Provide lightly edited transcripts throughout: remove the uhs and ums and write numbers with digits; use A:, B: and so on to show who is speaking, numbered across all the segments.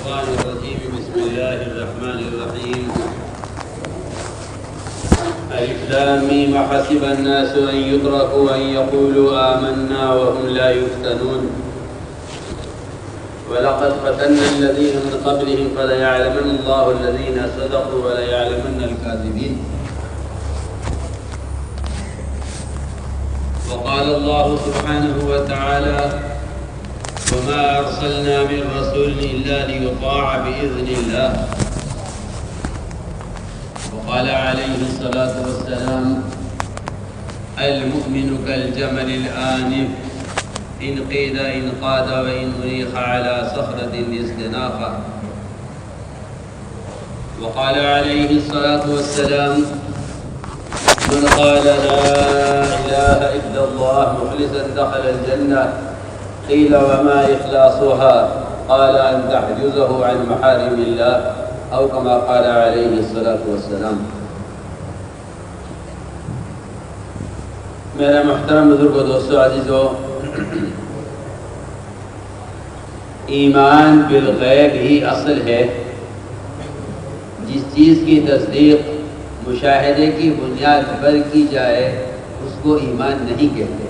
A: الشيطان الرجيم. بسم الله الرحمن الرحيم. ألف لام ميم حسب الناس أن يتركوا أن يقولوا آمنا وهم لا يفتنون ولقد فتنا الذين من قبلهم فليعلمن الله الذين صدقوا وليعلمن الكاذبين. وقال الله سبحانه وتعالى: وما أرسلنا من رسول إلا ليطاع بإذن الله. وقال عليه الصلاة والسلام: المؤمن كالجمل الآنف إن قيد إن قاد وإن أريخ على صخرة استناخة. وقال عليه الصلاة والسلام: من قال لا إله إلا الله مخلصا دخل الجنة. قيل وما إخلاصها؟ قال أن تحجزه عن محارم الله أو كما قال عليه الصلاة والسلام. میرا محترم بزرگ و دوستو عزیزو، ایمان بالغیب ہی اصل ہے. جس چیز کی تصدیق مشاہدے کی بنیاد پر کی جائے اس کو ایمان نہیں کہتے.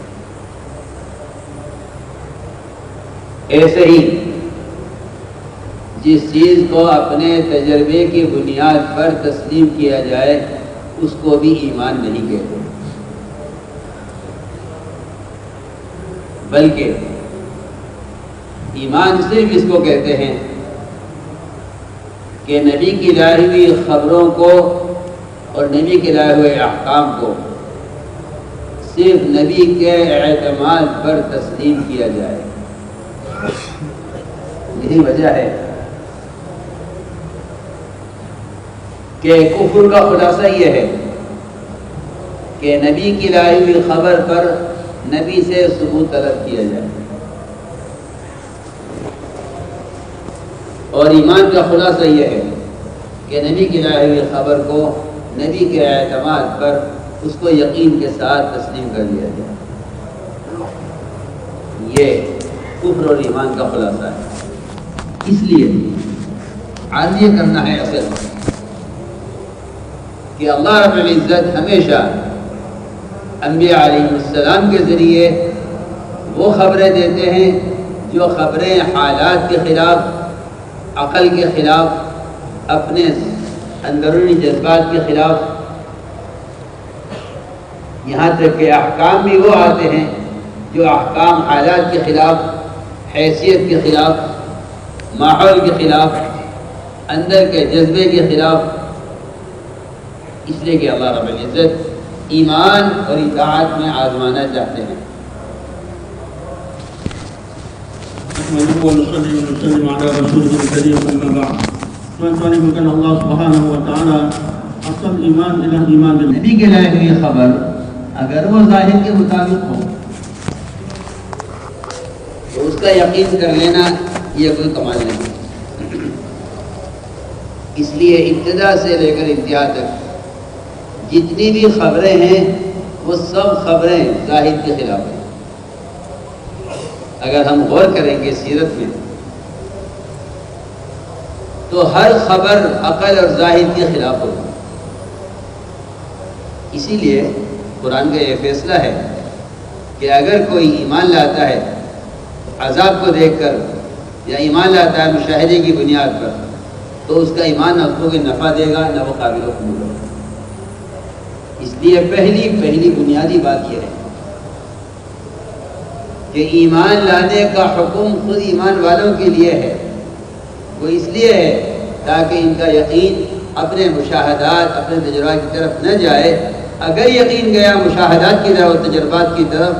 A: ایسے ہی جس چیز کو اپنے تجربے کی بنیاد پر تسلیم کیا جائے اس کو بھی ایمان نہیں کہتے، بلکہ ایمان صرف اس کو کہتے ہیں کہ نبی کی لائے ہوئی خبروں کو اور نبی کے لائے ہوئے احکام کو صرف نبی کے اعتماد پر تسلیم کیا جائے. یہی وجہ ہے کہ کفر کا خلاصہ یہ ہے کہ نبی کی لائی ہوئی خبر پر نبی سے ثبوت طلب کیا جائے، اور ایمان کا خلاصہ یہ ہے کہ نبی کی لائی ہوئی خبر کو نبی کے اعتماد پر اس کو یقین کے ساتھ تسلیم کر لیا جائے. یہ کفر اور ایمان کا خلاصہ ہے. اس لیے آج یہ کرنا ہے اصل کہ اللہ رب العزت ہمیشہ انبیاء علیہ السلام کے ذریعے وہ خبریں دیتے ہیں جو خبریں حالات کے خلاف، عقل کے خلاف، اپنے اندرونی جذبات کے خلاف، یہاں تک کہ احکام بھی وہ آتے ہیں جو احکام حالات کے خلاف، حیثیت کے خلاف، ماحول کے خلاف، اندر کے جذبے کے خلاف. اس لیے کہ اللہ رب العزت ایمان اور اطاعت میں آزمانا چاہتے ہیں. نبی کے لائے ہوئی خبر اگر وہ ظاہر کے مطابق ہو تو اس کا یقین کر لینا یہ کوئی کمال نہیں. اس لیے ابتدا سے لے کر انتہا تک جتنی بھی خبریں ہیں وہ سب خبریں ظاہر کے خلاف ہیں. اگر ہم غور کریں گے سیرت میں تو ہر خبر عقل اور ظاہر کے خلاف ہوگی. اسی لیے قرآن کا یہ فیصلہ ہے کہ اگر کوئی ایمان لاتا ہے عذاب کو دیکھ کر یا ایمان لاتا ہے مشاہدے کی بنیاد پر تو اس کا ایمان نہ اس کو نفع دے گا نہ وہ قابل قبول ہوگا. اس لیے پہلی بنیادی بات یہ ہے کہ ایمان لانے کا حکم خود ایمان والوں کے لیے ہے. وہ اس لیے ہے تاکہ ان کا یقین اپنے مشاہدات، اپنے تجربات کی طرف نہ جائے. اگر یقین گیا مشاہدات کی طرف اور تجربات کی طرف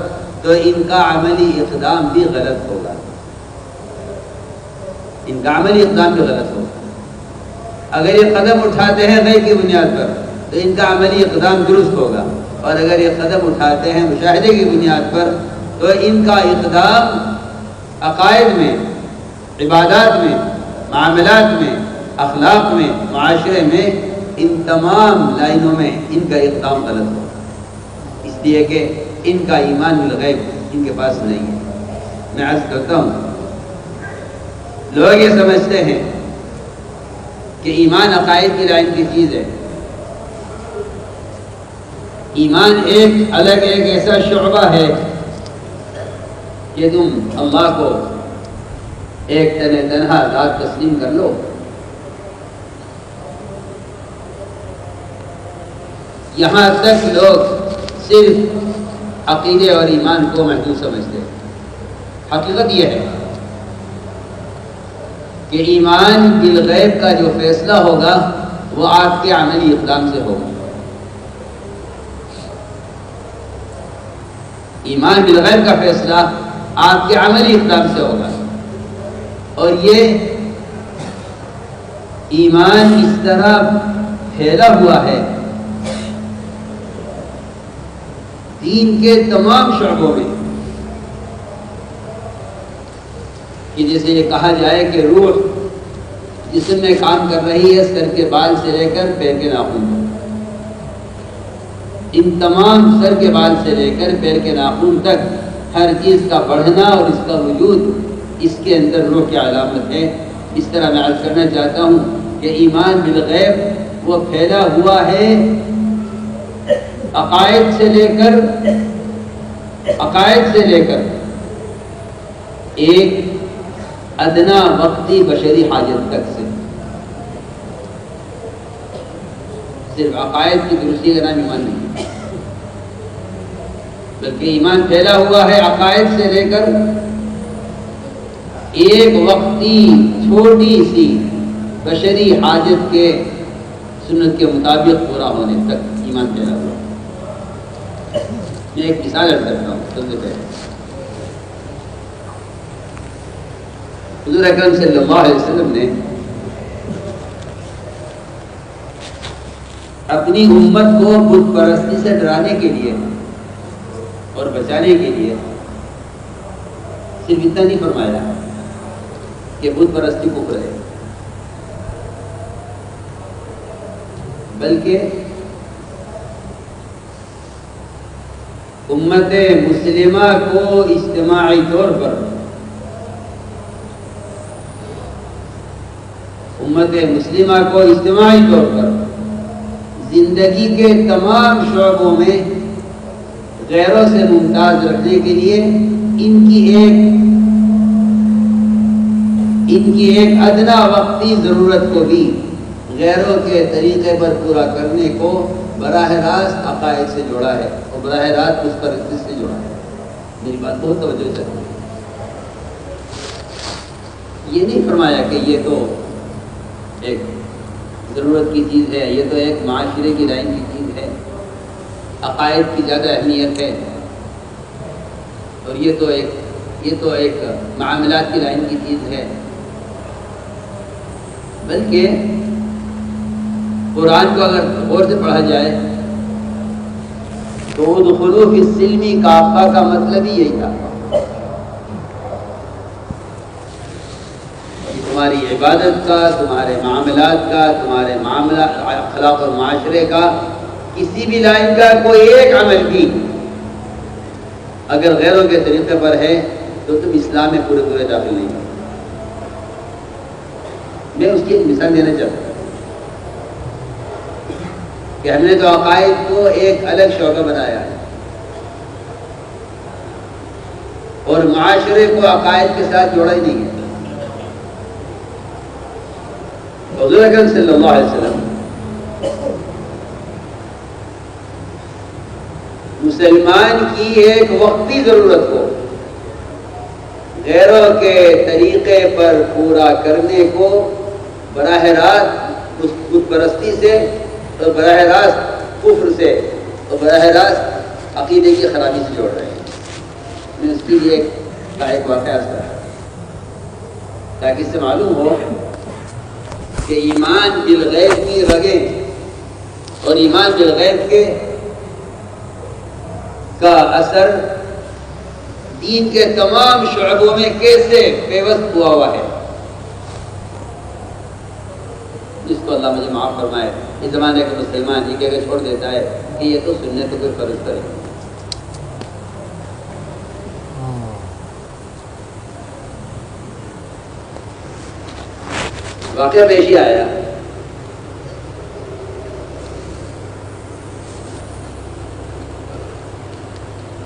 A: تو ان کا عملی اقدام بھی غلط ہوگا. ان کا عملی اقدام بھی غلط ہوگا. اگر یہ قدم اٹھاتے ہیں غیب کی بنیاد پر تو ان کا عملی اقدام درست ہوگا، اور اگر یہ قدم اٹھاتے ہیں مشاہدے کی بنیاد پر تو ان کا اقدام عقائد میں، عبادات میں، معاملات میں، اخلاق میں، معاشرے میں، ان تمام لائنوں میں ان کا اقدام غلط ہوگا. اس لیے کہ ان کا ایمان بالغیب ان کے پاس نہیں ہے. میں عرض کرتا ہوں، لوگ یہ سمجھتے ہیں کہ ایمان عقائد کی لائن کی چیز ہے. ایمان ایک الگ ایک ایسا شعبہ ہے کہ تم اللہ کو ایک تنہا ذات تسلیم کر لو. یہاں تک لوگ صرف عقیدے اور ایمان کو محدود سمجھتے ہیں. حقیقت یہ ہے کہ ایمان بالغیب کا جو فیصلہ ہوگا وہ آپ کے عملی اقدام سے ہوگا. ایمان بالغیب کا فیصلہ آپ کے عملی اقدام سے ہوگا. اور یہ ایمان اس طرح پھیلا ہوا ہے دین کے تمام شعبوں میں کہ جیسے یہ کہا جائے کہ روح جسم میں کام کر رہی ہے سر کے بال سے لے کر پیر کے ناخن تک. ان تمام سر کے بال سے لے کر پیر کے ناخن تک ہر چیز کا بڑھنا اور اس کا وجود اس کے اندر روح کی علامت ہے. اس طرح میں عرض کرنا چاہتا ہوں کہ ایمان بالغیب وہ پھیلا ہوا ہے عقائد سے لے کر ایک ادنا وقتی بشری حاجت تک سے. صرف عقائد کی درستی کا نام ایمان نہیں بلکہ ایمان پھیلا ہوا ہے عقائد سے لے کر ایک وقتی چھوٹی سی بشری حاجت کے سنت کے مطابق پورا ہونے تک ایمان پھیلا ہوا. میں ایک مثال عرض کرتا ہوں. حضور اکرم صلی اللہ علیہ وسلم نے اپنی امت کو بت پرستی سے ڈرانے کے لیے اور بچانے کے لیے صرف اتنا نہیں فرمایا کہ بت پرستی کفر ہے، بلکہ امت مسلمہ کو اجتماعی طور پر زندگی کے تمام شعبوں میں غیروں سے ممتاز رکھنے کے لیے ان کی ایک ادنا وقتی ضرورت کو بھی غیروں کے طریقے پر پورا کرنے کو براہ راست عقائد سے جوڑا ہے اور براہ راست اس پر سے جوڑا ہے. میری بات بہت توجہ سے. یہ نہیں فرمایا کہ یہ تو ایک ضرورت کی چیز ہے، یہ تو ایک معاشرے کی لائن کی چیز ہے، عقائد کی زیادہ اہمیت ہے، اور یہ تو ایک معاملات کی لائن کی چیز ہے. بلکہ قرآن کو اگر غور سے پڑھا جائے تو ادخلوا فی السلم کافہ کا مطلب ہی یہی تھا کہ تمہاری عبادت کا، تمہارے معاملات کا، تمہارے اخلاق اور معاشرے کا، کسی بھی لائن کا کوئی ایک عمل بھی اگر غیروں کے طریقے پر ہے تو تم اسلام میں پورے داخل نہیں ہو. میں اس کی ایک مثال دینا چاہتا ہوں کہ ہم نے تو عقائد کو ایک الگ شعبہ بنایا ہے اور معاشرے کو عقائد کے ساتھ جوڑا ہی نہیں ہے. حضور اکرم صلی اللہ علیہ وسلم مسلمان کی ایک وقتی ضرورت کو غیروں کے طریقے پر پورا کرنے کو براہ راست اس بت پرستی سے اور براہ راست کفر سے اور براہ راست عقیدے کی خرابی سے جوڑ رہے ہیں. میں اس کے لیے ایک واقعہ کرا تاکہ اس سے معلوم ہو کہ ایمان بالغیب کی رگیں اور ایمان بالغیب کا اثر دین کے تمام شعبوں میں کیسے پیوست ہوا ہے. جس کو اللہ مجھے معاف فرمائے، اس زمانے کا مسلمان یہ کہہ کے چھوڑ دیتا ہے کہ یہ تو سننے تو کوئی فرض کرے. واقعہ پیش ہی آیا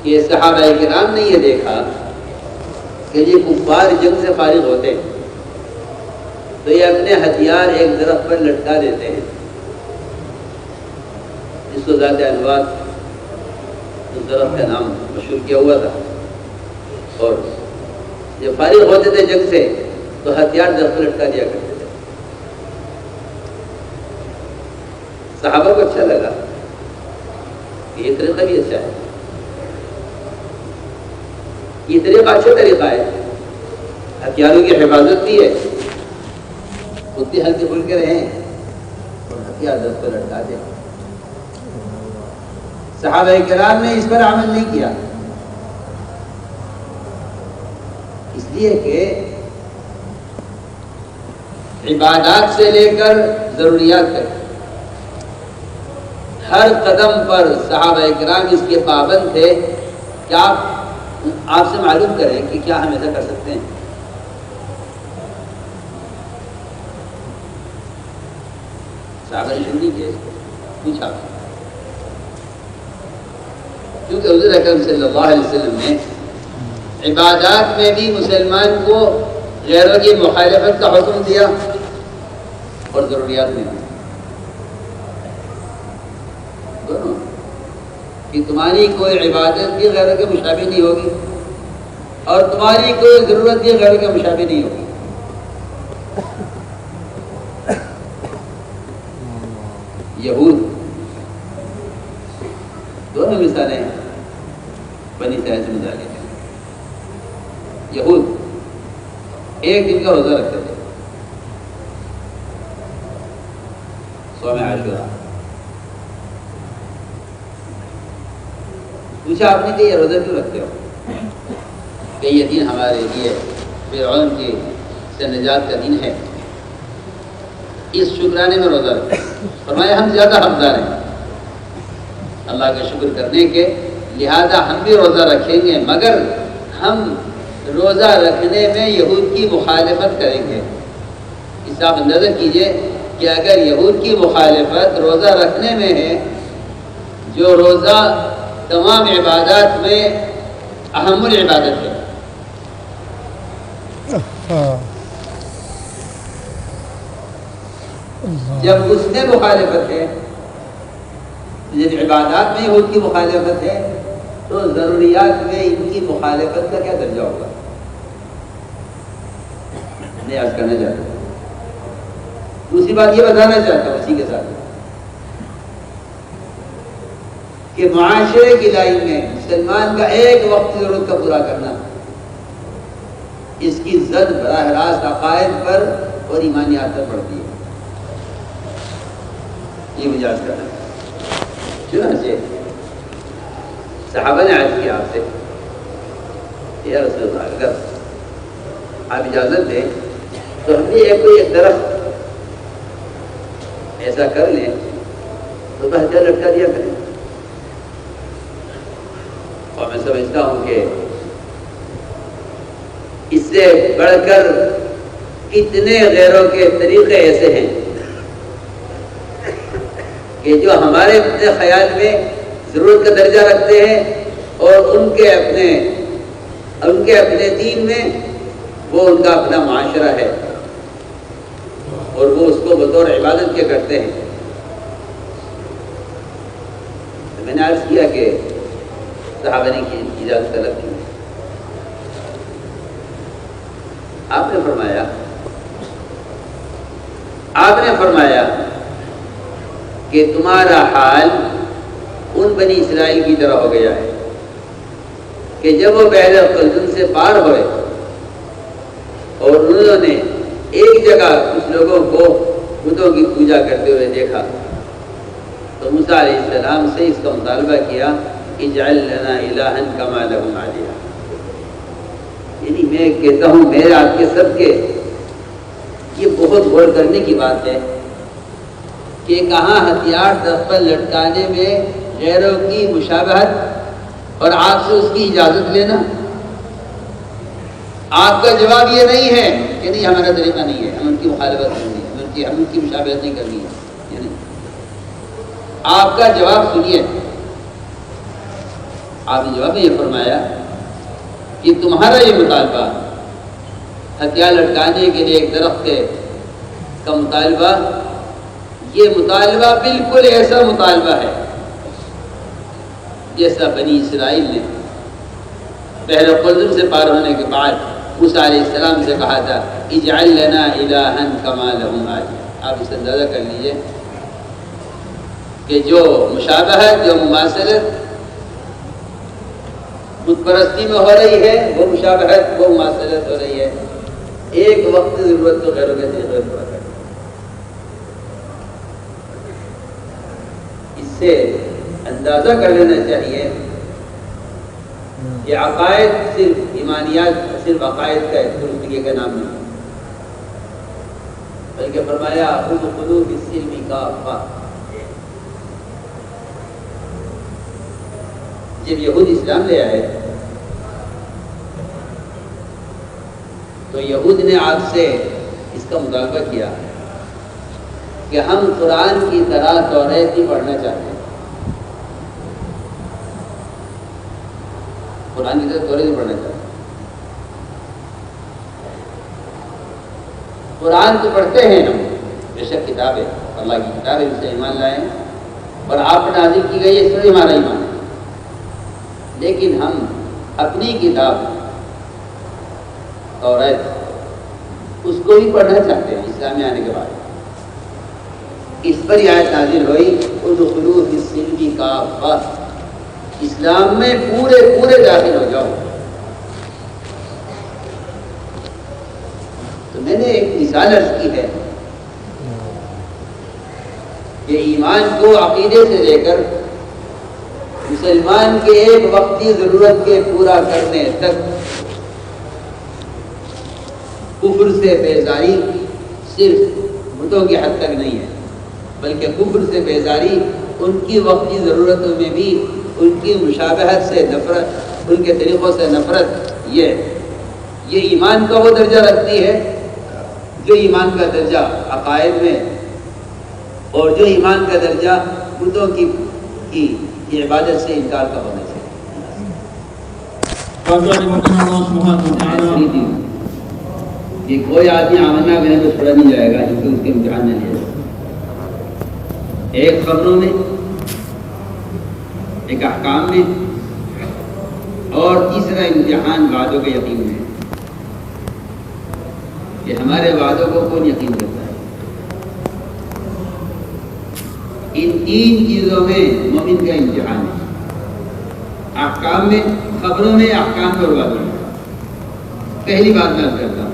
A: کہ صحابہ کرام نے یہ دیکھا کہ یہ کفار جنگ سے فارغ ہوتے ہیں تو یہ اپنے ہتھیار ایک درخت پر لٹکا دیتے ہیں، جس کو ذات انوار اس درخت کا نام مشہور کیا ہوا تھا، اور جب فارغ ہوتے تھے جنگ سے تو ہتھیار درخت پر لٹکا دیا کرتے تھے۔ صحابہ کو اچھا لگا کہ یہ طریقہ بھی اچھا ہے، یہ طریقہ اچھا طریقہ ہے، ہتھیاروں کی حفاظت بھی ہے، اتنی ہلکے پھلکے رہیں اور ہتھیار درخت پر لٹکا دیں۔ صحابہ کرام نے اس پر عمل نہیں کیا، اس لیے کہ عبادات سے لے کر ضروریات تک ہر قدم پر صحابہ کرام اس کے پابند تھے کہ آپ سے معلوم کریں کہ کیا ہم ایسا کر سکتے ہیں۔ صحابہ نے شروع نہیں کیا، پوچھا، کیونکہ حضور اکرم صلی اللہ علیہ وسلم نے عبادات میں بھی مسلمان کو غیروں کی مخالفت کا حکم دیا اور ضروریات میں بھی دونوں، کہ تمہاری کوئی عبادت بھی غیروں کے مشابہ نہیں ہوگی اور تمہاری کوئی ضرورت بھی غیروں کے مشابہ نہیں ہوگی۔ یہود دونوں مثالیں بنی اسرائیل سے متعلق ہیں۔ یہود ایک دن کا روزہ رکھتے تھے، صوم عاشورہ۔ پوچھا آپ نے کہ یہ روزہ کیوں رکھتے ہو؟ کہ یہ دن ہمارے لیے فرعون کی سے نجات کا دن ہے، اس شکرانے میں روزہ رکھتے ہیں۔ فرمایا ہم زیادہ حقدار ہیں اللہ کا شکر کرنے کے، لہذا ہم بھی روزہ رکھیں گے، مگر ہم روزہ رکھنے میں یہود کی مخالفت کریں گے۔ اس سے آپ اندازہ کیجئے کہ اگر یہود کی مخالفت روزہ رکھنے میں ہے، جو روزہ تمام عبادات میں اہم العبادت ہے، جب اس میں مخالفت ہے، جب عبادات میں یہود کی مخالفت ہے تو ضروریات میں ان کی مخالفت کا کیا درجہ ہوگا؟ میں عرض کرنا چاہتا ہوں۔ دوسری بات یہ بتانا چاہتا ہوں اسی کے ساتھ کہ معاشرے کی لائن میں مسلمان کا ایک وقت ضرورت کا پورا کرنا، اس کی زد براہ راست عقائد پر اور ایمانیات پر پڑتی ہے۔ یہ مجھے عرض کرنا ہے۔ چنانچہ صحابہ نے عرض کیا آپ سے، یا رسول اللہ اگر آپ اجازت دیں تو ہم نے ایک درخت ایسا کر لیں تو ہتھیار لٹکا دیا کریں، اور میں سمجھتا ہوں کہ اس سے بڑھ کر کتنے غیروں کے طریقے ایسے ہیں کہ جو ہمارے اپنے خیال میں ضرورت کا درجہ رکھتے ہیں اور ان کے اپنے دین میں وہ ان کا اپنا معاشرہ ہے اور وہ اس کو بطور عبادت کے کرتے ہیں۔ تو میں نے عرض کیا کہ صحابہ نے کی اجازت طلب کی، آپ نے فرمایا کہ تمہارا حال ان بنی اسرائیل کی طرح ہو گیا ہے کہ جب وہ بحر قلزم سے پار ہوئے اور انہوں نے ایک جگہ کچھ لوگوں کو بتوں کی پوجا کرتے ہوئے دیکھا تو موسیٰ علیہ السلام سے اس کا مطالبہ کیا، اجعل لنا الہا کما لہم آلہہ۔ یعنی میں کہتا ہوں میرے آپ کے سب کے یہ بہت غور کرنے کی بات ہے کہ کہاں ہتھیار درخت پر لٹکانے میں غیروں کی مشابہت اور آپ سے اس کی اجازت لینا۔ آپ کا جواب یہ نہیں ہے کہ نہیں ہمارا طریقہ نہیں ہے، ہم ان کی مخالفت کرنی ہے، ہم ان کی مشابہت نہیں کرنی ہے۔ آپ کا جواب سنیے، آپ نے جواب میں یہ فرمایا کہ تمہارا یہ مطالبہ ہتھیار لٹکانے کے لیے ایک درخت کا مطالبہ، یہ مطالبہ بالکل ایسا مطالبہ ہے جیسا بنی اسرائیل نے بحر قلزم سے پار ہونے کے بعد موسیٰ علیہ السلام سے کہا تھا اجعل لنا الہا کما لہم آلہہ۔ آپ اسے اندازہ کر لیجئے کہ جو مشابہت، جو مماثلت بت پرستی میں ہو رہی ہے، وہ مشابہت، وہ مماثلت ہو رہی ہے، ایک وقت ضرورت تو غیروں کے طریقے پر ہے۔ اس سے اندازہ کر لینا چاہیے کہ عقائد صرف ایمانیات، صرف عقائد کا درستگی کا نام نہیں، بلکہ فرمایا ادخلوا فی السلم کافہ۔ جب یہود اسلام لے آئے تو یہود نے آپ سے اس کا مطالبہ کیا کہ ہم قرآن کی طرح توریت ہی پڑھنا چاہتے ہیں، قرآن کی طرح توریت ہی پڑھنا چاہتے ہیں۔ قرآن تو پڑھتے ہیں ہم، بے شک کتاب ہے، اللہ کی کتاب ہے، اس سے ایمان لائیں اور آپ پر نازل کی گئی ہے، اس میں ہمارا ایمان ہے، لیکن ہم اپنی کتاب توریت اس کو بھی پڑھنا چاہتے ہیں اسلام میں آنے کے بعد۔ اس پر یہ آیت نازل ہوئی ادخلوا فی السلم کافہ، اسلام میں پورے پورے داخل ہو جاؤ۔ تو میں نے ایک مثال عرض کی ہے کہ ایمان کو عقیدے سے لے کر مسلمان کے ایک وقتی ضرورت کے پورا کرنے تک کفر سے بیزاری صرف بتوں کی حد تک نہیں ہے، بلکہ کفر سے بیزاری ان کی وقتی ضرورتوں میں بھی ان کی مشابہت سے نفرت، ان کے طریقوں سے نفرت، یہ ایمان کا وہ درجہ رکھتی ہے جو ایمان کا درجہ عقائد میں اور جو ایمان کا درجہ بتوں کی عبادت سے انکار کا ہونا چاہیے۔ کہ کوئی آدمی آمنا کرنے کو چھوڑا نہیں جائے گا کیونکہ اس کے امتحان میں لیا جائے، ایک خبروں میں، ایک احکام میں، اور تیسرا امتحان وعدوں کے یقین میں، کہ ہمارے وعدوں کو کون یقین کرتا ہے۔ ان تین چیزوں میں مومن کا امتحان ہے، احکام میں، خبروں میں، احکام اور وعدوں میں۔ پہلی بات میں کرتا ہوں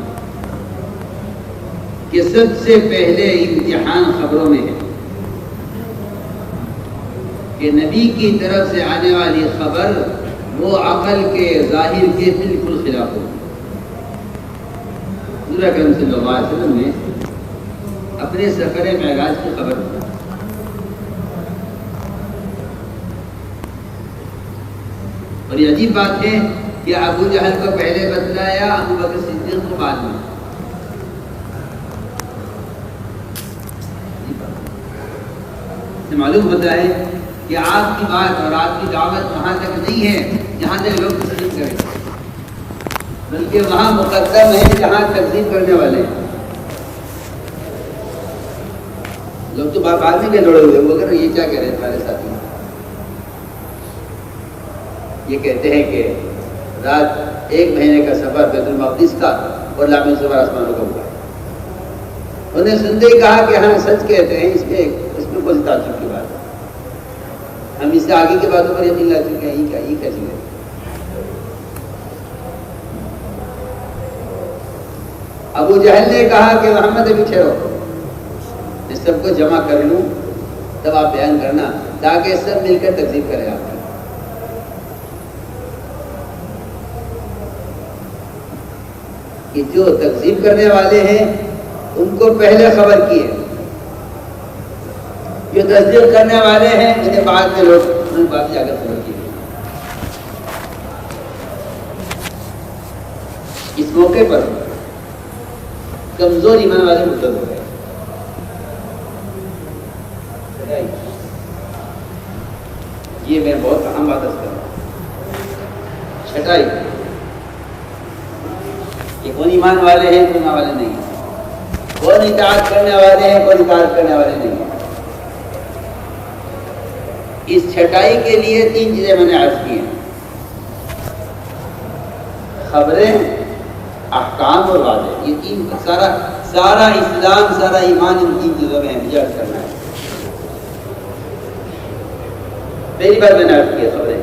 A: کہ سب سے پہلے امتحان خبروں میں ہے کہ نبی کی طرف سے آنے والی خبر وہ عقل کے ظاہر کے بالکل خلاف ہو۔ حضور اکرم صلی اللہ علیہ وسلم نے اپنے سفر معراج کی خبر دی، اور یہ عجیب بات ہے کہ ابو جہل کو پہلے بتلایا، ابو بکر صدیق کو بعد میں۔ سے معلوم ہوتا ہے کہ آپ کی بات اور آپ کی دعوت وہاں تک نہیں ہے جہاں تک لوگ تسلیم کریں، بلکہ وہاں مقدم ہے جہاں تکذیب کرنے والے ہیں۔ لوگ تو بعد میں کے دوڑے ہوئے، وہ اگر یہ کیا کہہ رہے ہیں ہمارے ساتھی، یہ کہتے ہیں کہ رات 1 مہینے کا سفر بیت المقدس کا اور لامع سفر آسمانوں کا ہوا ہے۔ انہیں سنتے ہی کہا کہ ہاں سچ کہتے ہیں، اس میں کوئی تعجب کی بات ہے، ہم اس سے آگے کی باتوں پر یقین لا چکے ہیں، یہ کیا چیز ہے۔ ابو جہل نے کہا کہ محمد ابھی ٹھہرو، میں سب کو جمع کر لوں تب آپ بیان کرنا، تاکہ سب مل کر تکذیب کرے آپ کی۔ کہ جو تکذیب کرنے والے ہیں ان کو پہلے خبر کی ہے، جو تصدیق کرنے والے ہیں انہیں بعد میں لوگ انہیں بعد جا کر خبر کی۔ اس موقع پر کمزور ایمان والے مرتد ہو گئے۔ یہ میں بہت اہم بات کر رہا ہوں چھٹائی کہ کون ایمان والے ہیں کون ایمان والے نہیں ہیں، کون اطاعت کرنے والے ہیں کون اطاعت کرنے والے نہیں ہیں۔ اس چھٹائی کے لیے 3 چیزیں میں نے عرض کی ہیں، خبریں، احکام اور وعدے۔ یہ 3 سارا اسلام سارا ایمان ان 3 چیزوں میں ہے، عرض کرنا ہے۔ پہلی بار میں نے عرض کیا خبریں،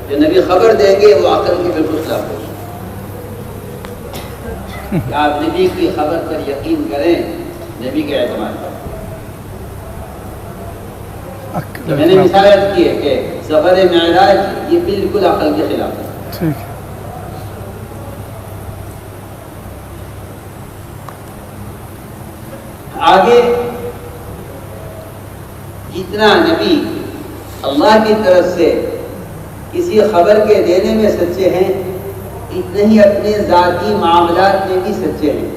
A: جو نبی خبر دیں گے وہ عقل کی بالکل خلاف ہوگی۔ آپ نبی کی خبر پر یقین کریں، نبی کے اعتماد پر۔ تو میں نے مثال عرض کی ہے کہ سفر معراج یہ بالکل عقل کے خلاف ہے۔ آگے جتنا نبی اللہ کی طرف سے کسی خبر کے دینے میں سچے ہیں، اتنے ہی اپنے ذاتی معاملات میں بھی سچے ہیں۔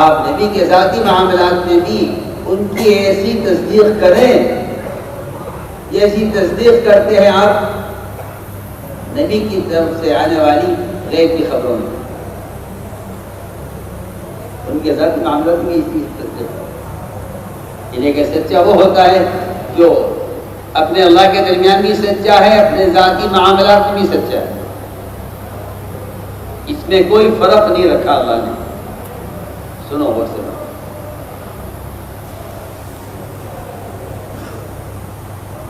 A: آپ نبی کے ذاتی معاملات میں بھی ان کی ایسی تصدیق کریں جیسی تصدیق کرتے ہیں آپ نبی کی طرف سے آنے والی غیب کی خبروں میں۔ ان کے ذاتی معاملات میں اسی تصدیق کریں، انہیں کہ سچا وہ ہوتا ہے جو اپنے اللہ کے درمیان بھی سچا ہے، اپنے ذاتی معاملات میں بھی سچا ہے، اس میں کوئی فرق نہیں رکھا اللہ نے۔ سنو غور سے،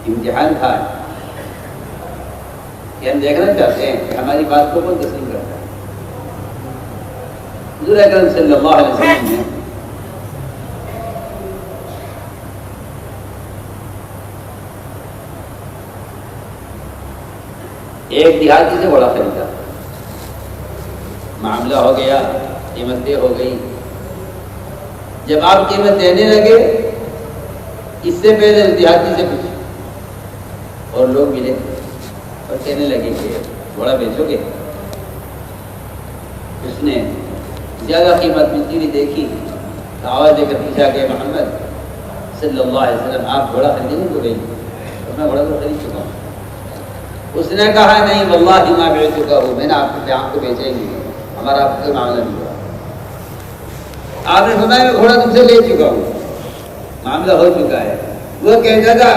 A: امتحان تھا کہ ہم دیکھنا چاہتے ہیں کہ ہماری بات کو کون تسلیم کرتا ہے۔ حضور اکرم صلی اللہ علیہ وسلم نے ایک دیہاتی سے گھوڑا خریدا، معاملہ ہو گیا، قیمت طے ہو گئی۔ جب آپ قیمت دینے لگے، اس سے پہلے اس دیہاتی سے پوچھے، اور لوگ ملے اور کہنے لگے کہ گھوڑا بیچو گے؟ اس نے زیادہ قیمت ملتی ہوئی دیکھی تو آواز دے کر پوچھا کہ محمد صلی اللہ علیہ وسلم آپ گھوڑا خریدیں کو گئی؟ اور میں گھوڑا تو خرید چکا ہوں۔ اس نے کہا نہیں واللہ ما بیچ چکا ہوں، میں نے آپ کو بیچے ہی نہیں، ہمارا آپ کا معاملہ نہیں ہوا۔ آپ نے فرمایا میں گھوڑا تم سے لے چکا ہوں، معاملہ ہو چکا ہے۔ وہ کہتا تھا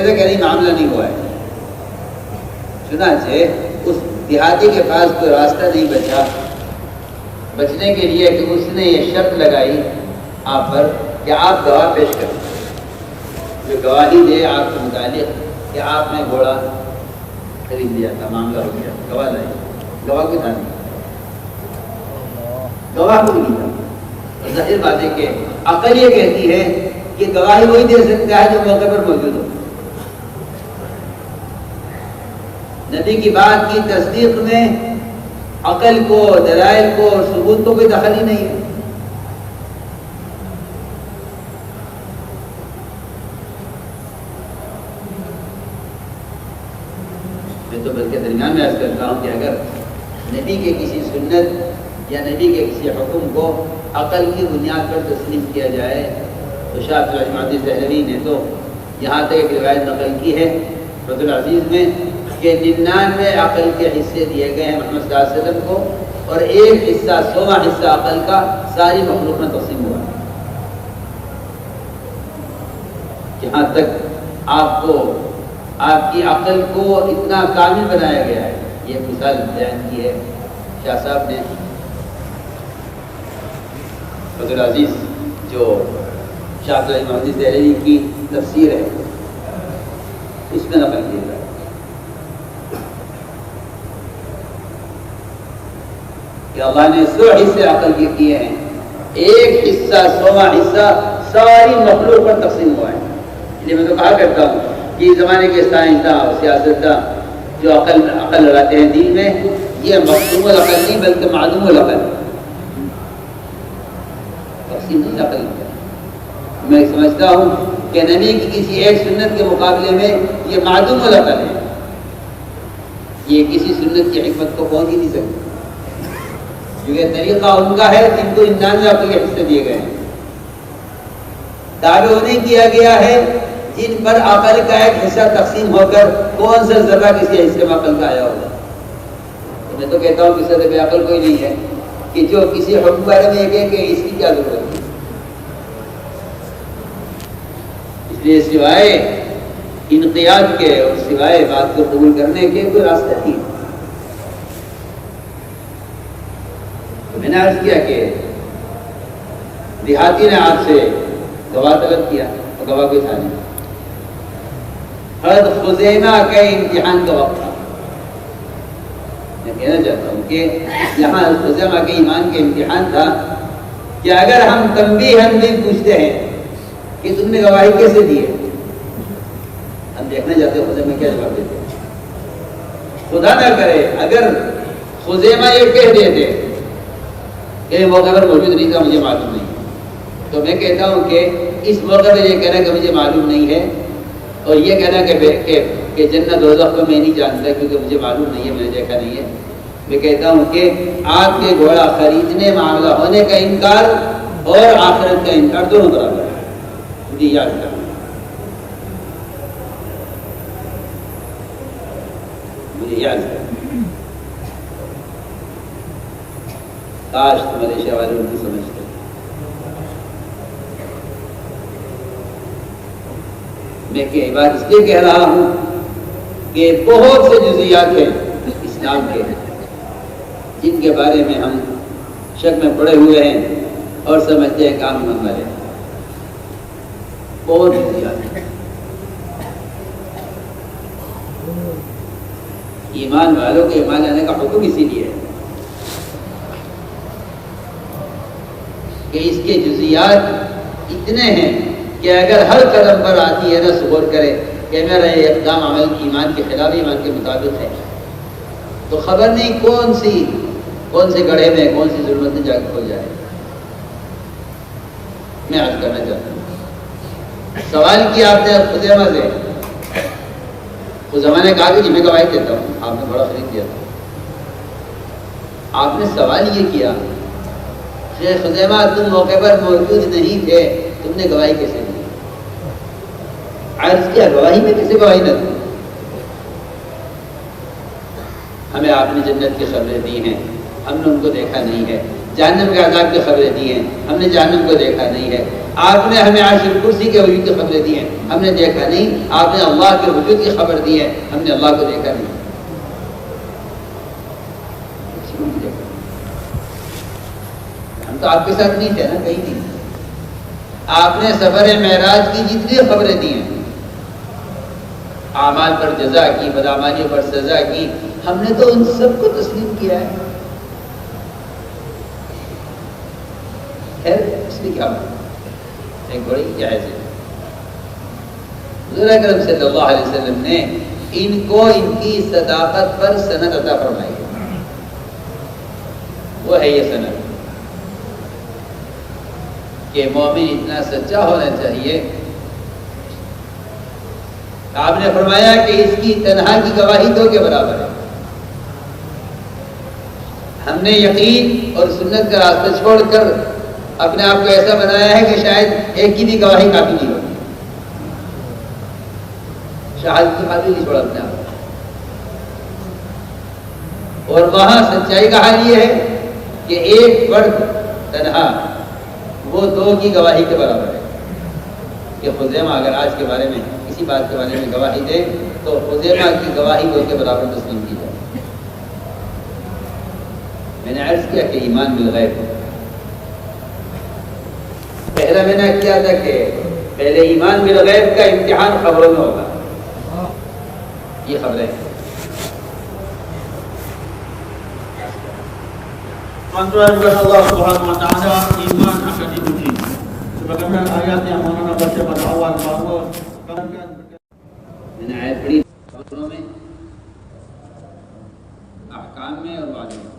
A: کہ نہیں معاملہ نہیں ہوا ہے۔ چنانچہ اس دیہاتی کے پاس کوئی راستہ نہیں بچا بچنے کے لیے کہ اس نے یہ شرط لگائی آپ پر کہ آپ گواہ پیش کریں، جو گواہی دے آپ کے متعلق کہ آپ نے گھوڑا خرید لیا تھا، معاملہ ہو گیا۔ گواہ لائے، گواہ کو تھا نہیں، گواہ کو نہیں تھا۔ ظاہر بات ہے کہ عقل یہ کہتی ہے کہ گواہی وہی دے سکتا ہے جو موقع پر موجود ہو۔ نبی کی بات کی تصدیق میں عقل کو، دلائل کو اور ثبوت کو کوئی دخل ہی نہیں ہے۔ میں تو بلکہ درمیان میں عرض کرتا ہوں کہ اگر نبی کے کسی سنت یا نبی کے کسی حکم کو عقل کی بنیاد پر تسلیم کیا جائے تو شاہ عبد الرحمن دہلوی نے تو یہاں تک ایک روایت نقل کی ہے فتح العزیز میں کہ 99 عقل کے حصے دیے گئے ہیں محمد صلی اللہ علیہ وسلم کو، اور ایک حصہ 100واں حصہ عقل کا ساری مخلوق میں تقسیم ہوا ہے۔ جہاں تک آپ کو آپ کی عقل کو اتنا کامل بنایا گیا ہے، یہ مثال بیان کی ہے شاہ صاحب نے۔ فتح العزیز جو شاہ عبد الرحمن دہلوی کی تفسیر ہے اس میں نقل کیا گیا کہ اللہ نے 100 حصے عقل کے کیے ہیں، ایک حصہ 100واں حصہ ساری مخلوق پر تقسیم ہوا ہے۔ یہ میں تو کہا کرتا ہوں کہ اس زمانے کے سائنسداں اور سیاستداں جو عقل لگاتے ہیں دین میں، یہ مقسوم العقل نہیں بلکہ معلوم العقل، تقسیم نہیں عقل۔ میں سمجھتا ہوں کہ نبی کی کسی ایک سنت کے مقابلے میں یہ معدوم العقل ہے، یہ کسی سنت کی حکمت کو پہنچ ہی نہیں سکتی، کیونکہ طریقہ ان کا ہے جن کو 99 عقل کے حصے دیے گئے ہیں۔ دعوے انہیں کیا گیا ہے جن پر عقل کا ایک حصہ تقسیم ہو کر کون سا ذرہ کسی حصے میں عقل کا آیا ہوگا؟ میں تو کہتا ہوں کہ صدر عقل کوئی نہیں ہے کہ جو کسی حکم بارے میں یہ کہے کہ اس کی کیا ضرورت ہے۔ اس لیے سوائے انقیاد کے اور سوائے بات کو قبول کرنے کے کوئی راستہ نہیں۔ تو میں نے عرض کیا کہ دیہاتی نے آپ سے گواہ طلب کیا اور گواہ کوئی تھا نہیں۔ حضرت خزیمہ کا امتحان کا وقت تھا۔ میں کہنا چاہتا ہوں کہ یہاں خزیمہ کے ایمان کے امتحان تھا کہ اگر ہم تنبیہاً بھی پوچھتے ہیں کہ تم نے گواہی کیسے دی ہے، ہم دیکھنا چاہتے ہیں خزیمہ کیا جواب دیتے ہیں۔ خدا نہ کرے اگر خزیمہ یہ کہہ دیتے کہ موقع پر موجود نہیں تھا، مجھے معلوم نہیں، تو میں کہتا ہوں کہ اس موقع پر یہ کہنا کہ مجھے معلوم نہیں ہے اور یہ کہنا کہ جنت دوزخ کو میں نہیں جانتا کیونکہ مجھے معلوم نہیں ہے، میں نے دیکھا نہیں ہے، میں کہتا ہوں کہ آپ کے گھوڑا خریدنے، معاملہ ہونے کا انکار اور آخرت کا انکار دونوں برابر ہے۔ مجھے یاد کرنا، مجھے یاد کرنا۔ کاش ملیشیا والے ان کی سمجھتے۔ میں کہ بات اس لیے کہہ رہا ہوں کہ بہت سے جزیات ہیں اسلام کے جن کے بارے میں ہم شک میں پڑے ہوئے ہیں اور سمجھتے ہیں کام ایمان والے، بہت جزیات ہیں۔ ایمان والوں کے ایمان لانے کا حکم اسی لیے ہے کہ اس کے جزیات اتنے ہیں کہ اگر ہر قدم پر آتی ہے نہ صبر کرے کہ میرا یہ اقدام عمل ایمان کے خلاف ایمان کے مطابق ہے، تو خبر نہیں کون سے گڑھے میں کون سی ظلمت میں جا کے کھل جائے۔ میں عرض کرنا چاہتا ہوں، سوال کیا آپ نے خزیمہ سے، خزیمہ نے کہا کہ جی میں گواہی دیتا ہوں، آپ نے بڑا خرید دیا تھا۔ آپ نے سوال یہ کیا کہ خزیمہ تم موقع پر موجود نہیں تھے، تم نے گواہی کیسے دی؟ عرض کیا گواہی میں کیسے گواہی نہ دی؟ ہمیں آپ نے جنت کی خبریں دی ہیں، ہم نے ان کو دیکھا نہیں ہے، جہنم کے عذاب کی خبریں دی ہیں، ہم نے جہنم کو دیکھا نہیں ہے، آپ نے ہمیں عرش کرسی کے وجود کی خبریں دی ہیں، ہم نے دیکھا نہیں، آپ نے اللہ کے وجود کی خبر دی ہے، ہم نے اللہ کو دیکھا نہیں۔ ہم تو آپ کے ساتھ نہیں تھے نا، کہیں نہیں۔ آپ نے سفر معراج کی جتنی خبریں دی ہیں، اعمال پر جزا کی، بدعمالی پر سزا کی، ہم نے تو ان سب کو تسلیم کیا ہے۔ خیر اس میں کیا بات، ایک بڑی جائز ہے۔ حضور اکرم صلی اللہ علیہ وسلم نے ان کو ان کی صداقت پر سند عطا فرمائی ہے، وہ ہے یہ سند کہ مومن اتنا سچا ہونا چاہیے۔ آپ نے فرمایا کہ اس کی تنہا کی گواہی دو کے برابر ہے۔ ہم نے یقین اور سنت کا راستہ چھوڑ کر اپنے آپ کو ایسا بنایا ہے کہ شاید ایک کی بھی گواہی کافی نہیں ہوتی، شہادت کی قابل نہیں چھوڑا اپنے آپ کو۔ اور وہاں سچائی کا حال یہ ہے کہ ایک فرد تنہا وہ دو کی گواہی کے برابر ہے۔ کہ خزیمہ اگر آج کے بارے میں کسی بات کے بارے میں گواہی دے تو خزیمہ کی گواہی دو کے برابر تسلیم کی جائے۔ میں نے عرض کیا کہ ایمان بالغیب، پہلا میں نے کیا تھا کہ پہلے ایمان بالغیب کا امتحان خبروں میں ہوگا۔ یہ خبریں
B: Allah Subhanahu wa taala iman akan diuji. Sebagaimana ayat yang Maulana baca pada awal bahawa
A: میں نے آیت پڑھی خبروں میں، احکام میں اور وعدوں میں۔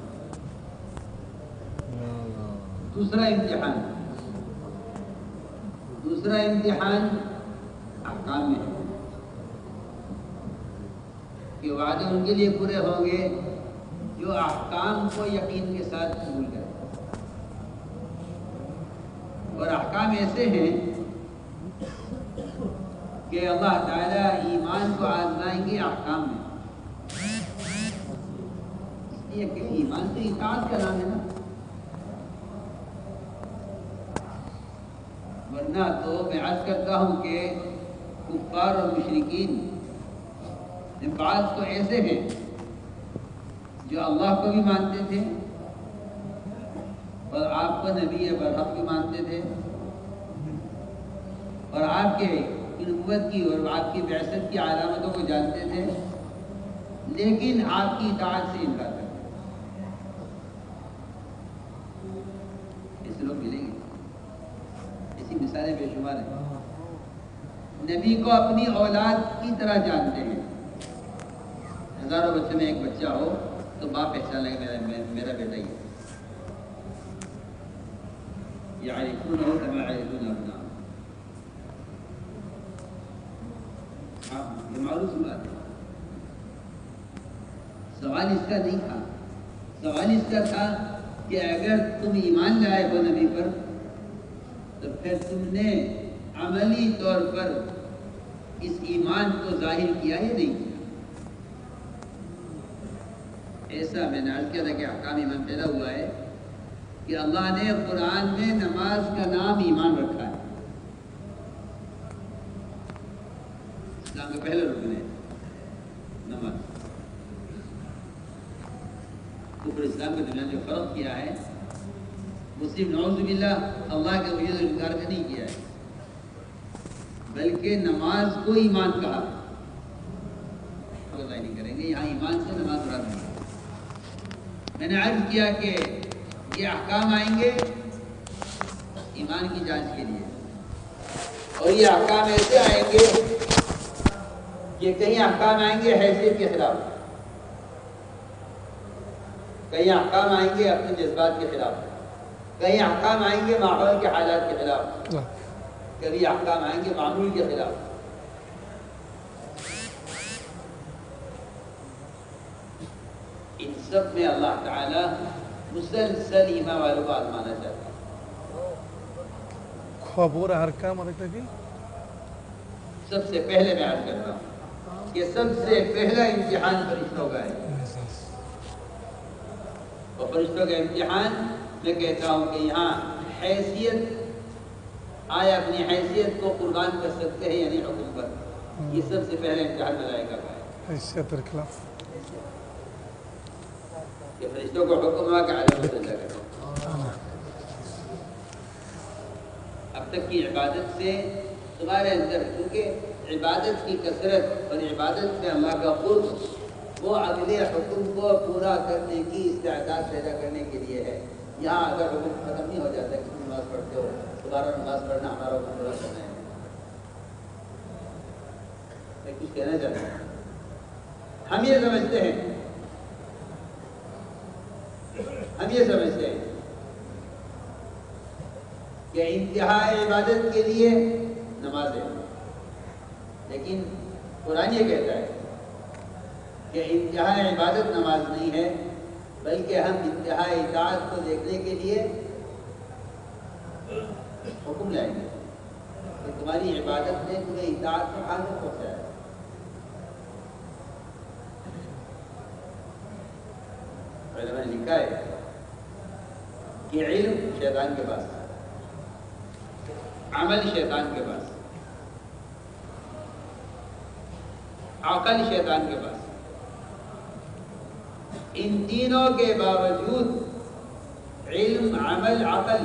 A: دوسرا امتحان احکام میں ہے کہ وعدے ان کے لیے پورے ہوں گے جو احکام کو یقین کے ساتھ قبول کریں، اور احکام ایسے ہیں کہ اللہ تعالیٰ ایمان کو آزمائیں گے احکام میں، یہ کہ ایمان تو اطاعت کا نام ہے نا، ورنہ تو میں عرض کرتا ہوں کہ کفار اور مشرکین بعض تو ایسے ہیں جو اللہ کو بھی مانتے تھے اور آپ کو نبی برحق بھی مانتے تھے اور آپ کے نبوت کی اور آپ کی بعثت کی علامتوں کو جانتے تھے، لیکن آپ کی اطاعت سے انکار کرتے تھے۔ ایسے لوگ ملیں گے، ایسی مثالیں بے شمار ہیں۔ نبی کو اپنی اولاد کی طرح جانتے ہیں، ہزاروں بچوں میں ایک بچہ ہو تو باپ پہچان لگے میرا بیٹا ہی ہے، یعرفونہ کما یعرفون ابناءہم، یہ معروف بات ہے۔ سوال اس کا نہیں تھا، سوال اس کا تھا کہ اگر تم ایمان لائے ہو نبی پر تو پھر تم نے عملی طور پر اس ایمان کو ظاہر کیا یا نہیں کیا؟ ایسا میں نے عرض کیا تھا کہ احکام ایمان پیدا ہوا ہے کہ اللہ نے قرآن میں نماز کا نام ایمان رکھا ہے، اسلام کا پہلا رکن ہے نماز۔ کفر اسلام کے درمیان جو فرق کیا ہے، مسلم نعوذ باللہ اللہ کے وجود انکار کا نہیں کیا ہے، بلکہ نماز کو ایمان کہا۔ اللہ نہیں کریں گے یہاں ایمان سے نماز مراد نہیں۔ میں نے عرض کیا کہ یہ احکام آئیں گے ایمان کی جانچ کے لیے، اور یہ احکام ایسے آئیں گے کہ کہیں احکام آئیں گے حیثیت کے خلاف، کہیں احکام آئیں گے اپنے جذبات کے خلاف، کہیں احکام آئیں گے ماحول کے حالات کے خلاف، کبھی احکام آئیں گے معمول کے خلاف۔ ان سب میں اللہ تعالیٰ مسلسل ایمان والوں کو آزمانا چاہتا ہے۔
C: خبر احکام رکھتا کہ
A: سب سے پہلے میں عرض کرتا ہوں کہ سب سے پہلا امتحان فرشتوں کا ہے، اور فرشتوں کا امتحان میں کہتا ہوں کہ یہاں حیثیت، آیا اپنی حیثیت کو قربان کر سکتے ہیں یعنی حکم پر، یہ سب سے پہلا امتحان ملائکہ کا ہے
C: حیثیت کے خلاف،
A: کہ فرشتوں کو حکم ہوا کہ عالم سجدہ کرو۔ اب تک کی عبادت سے تمہارے اندر، کیونکہ عبادت کی کثرت اور عبادت میں اللہ کا قرب وہ اگلے حکم کو پورا کرنے کی استعداد پیدا کرنے کے لیے ہے۔ یہاں اگر حکم ختم نہیں ہو جاتا کہ تم نماز پڑھتے ہو، دوبارہ نماز پڑھنا ہمارا حکم پورا کرنا ہے۔ میں کچھ کہنا چاہتا ہوں، ہم یہ سمجھتے ہیں کہ انتہا عبادت کے لیے نماز ہے، لیکن قرآن یہ کہتا ہے کہ انتہا عبادت نماز نہیں ہے، بلکہ ہم انتہا اطاعت کو دیکھنے کے لیے حکم لائیں گے کہ تمہاری عبادت نے تمہیں اطاعت میں حاضر پہنچایا ہے۔ علماء نے لکھا ہے کہ علم شیطان کے پاس، عمل شیطان کے پاس، عقل شیطان کے پاس، ان تینوں کے باوجود علم، عمل، عقل،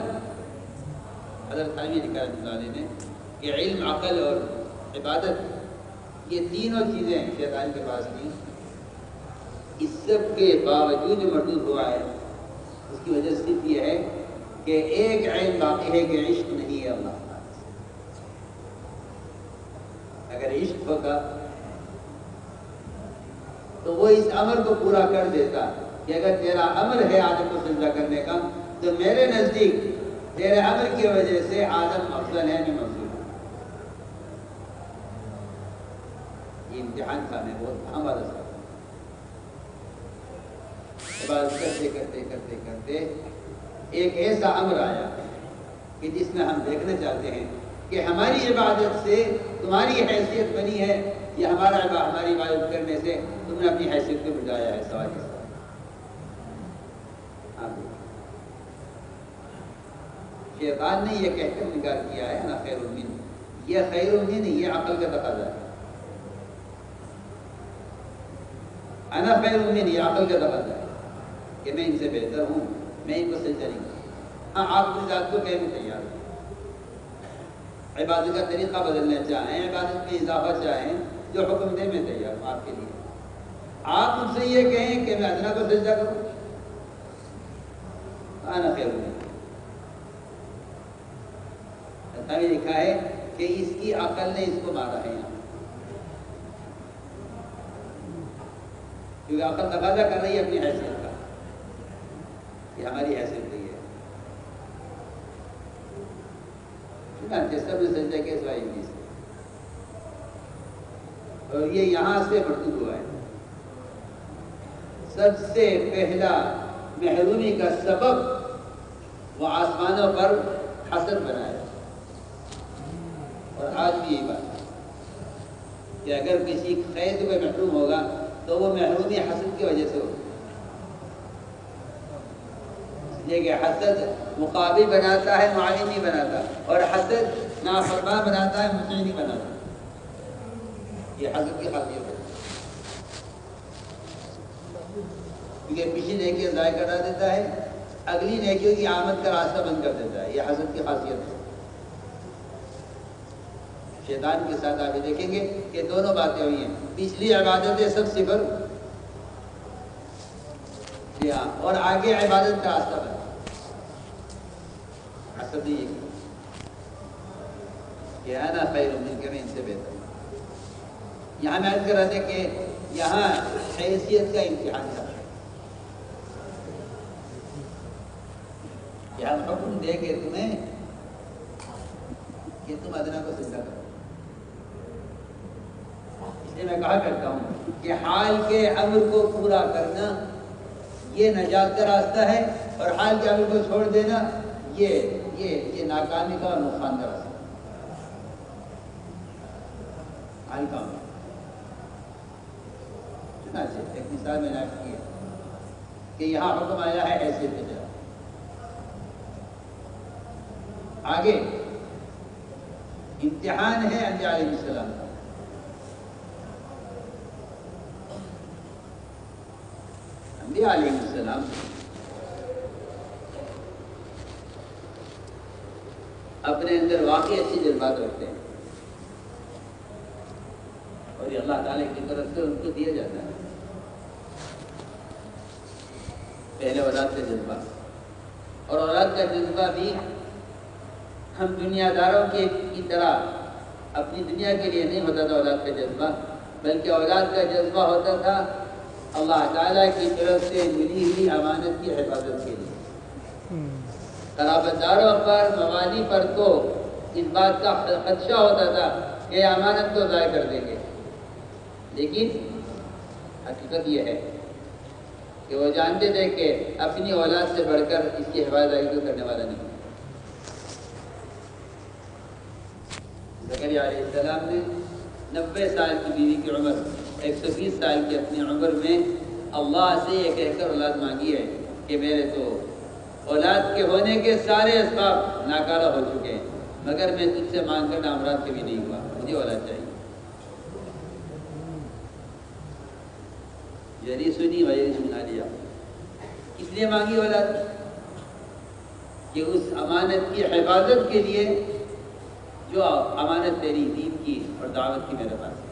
A: حضرت خانوی لکھا رحمۃ اللہ علیہ نے کہ علم، عقل اور عبادت یہ تینوں چیزیں شیطان کے پاس تھیں، اس سب کے باوجود جو مردود ہوا ہے اس کی وجہ صرف یہ ہے کہ ایک علم باقی ہے کہ عشق نہیں ہے اللہ تعالیٰ سے۔ اگر عشق ہوگا تو وہ اس امر کو پورا کر دیتا کہ اگر تیرا امر ہے آدم کو سجدہ کرنے کا تو میرے نزدیک تیرے امر کی وجہ سے آدم افضل ہے، میں مفضول ہوں۔ یہ امتحان تھا، میں بہت اہم والا تھا۔ عبادت کرتے کرتے کرتے کرتے ایک ایسا امر آیا کہ جس میں ہم دیکھنا چاہتے ہیں کہ ہماری عبادت سے تمہاری حیثیت بنی ہے یا ہماری عبادت کرنے سے تم نے اپنی حیثیت کو بجایا ہے؟ سوال اس کا شیطان نے یہ کہہ کر انکار کیا ہے انا خیر من، یہ خیر من نہیں، یہ عقل کا تقاضا ہے. انا خیر من یہ عقل کا تقاضا ہے کہ میں ان سے بہتر ہوں، میں ان کو سجدہ نہیں کروں. ہاں آپ کی ذات کو کہنے تیار ہوں، عبادت کا طریقہ بدلنا چاہیں، عبادت میں اضافہ چاہیں، جو حکم دے میں تیار ہوں آپ کے لیے. آپ مجھ سے یہ کہیں کہ میں ادنا کو سجدہ کروں، انا خیر من. میں لکھا ہے کہ اس کی عقل نے اس کو مارا ہے یہاں، کیونکہ عقل تقاضا کر رہی ہے اپنی حیثیت کا کہ ہماری حیثیت نہیں ہے. سب نے سجدہ کیا سوائے ابلیس سے، اور یہ یہاں سے مرتب ہوا ہے. سب سے پہلا محرومی کا سبب وہ آسمانوں پر حسد بنایا، اور آج بھی یہی بات ہے کہ اگر کسی خیر سے محروم ہوگا تو وہ محرومی حسد کی وجہ سے ہوگی. اس لیے کہ حسد مقابل بناتا ہے، معاون نہیں بناتا، اور حسد نافرمان بناتا ہے، مطیع نہیں بناتا. یہ حسد کی خاصیت ہے، کیونکہ پچھلی نیکیاں ضائع کرا دیتا ہے، اگلی نیکیوں کی آمد کا راستہ بند کر دیتا ہے. یہ حسد کی خاصیت ہے. شیطان کے ساتھ آپ دیکھیں گے کہ دونوں باتیں ہوئی ہیں. پچھلی عبادتیں سب صفر، جی ہاں، اور آگے عبادت کا راستہ بنا حسد یہ کہ انا خیر من کہ میں ان سے بہتر ہوں. یہاں میں عرض کر رہا تھا کہ یہاں حیثیت کا امتحان تھا کہ ہم حکم دیں گے تمہیں کہ تم ادنا کو سجدہ کرو. اس لیے میں کہا کرتا ہوں کہ حال کے امر کو پورا کرنا یہ نجات کا راستہ ہے، اور حال کے امر کو چھوڑ دینا یہ ناکامی کا اور نقصان کا راستہ ہے. حال کا امر ایک مثال میں نے آپ کی ہے کہ یہاں حکم آیا ہے حیثیت کے جگہ. آگے امتحان ہے انبیاء علیہ السلام کا. انبیاء علیہ السلام اپنے اندر واقعی اچھی جذبات رکھتے ہیں، اور یہ اللہ تعالیٰ کی طرف سے ان کو دیا جاتا ہے. پہلے اولاد کا جذبہ، اور اولاد کا جذبہ بھی ہم دنیا داروں کی طرح اپنی دنیا کے لیے نہیں ہوتا تھا. اولاد کا جذبہ بلکہ اولاد کا جذبہ ہوتا تھا اللہ تعالیٰ کی طرف سے ملی ہوئی امانت کی حفاظت کے لیے. قرابت داروں پر، موالی پر تو اس بات کا خدشہ ہوتا تھا کہ امانت کو ضائع کر دیں گے، لیکن حقیقت یہ ہے کہ وہ جانتے تھے کہ اپنی اولاد سے بڑھ کر اس کی حفاظت کرنے والا نہیں. زکریا علیہ السلام نے 90 سال کی بیوی کی عمر، 120 سال کی اپنی عمر میں اللہ سے یہ کہہ کر اولاد مانگی ہے کہ میرے تو اولاد کے ہونے کے سارے اسباب ناکارہ ہو چکے ہیں، مگر میں تجھ سے مانگ کر نامراد کبھی نہیں ہوا، مجھے اولاد چاہیے. یعنی سنی وجہ سنا لیا، اس لیے مانگی اولاد کہ اس امانت کی حفاظت کے لیے جو امانت تیری دین کی اور دعوت کی میرے پاس ہے.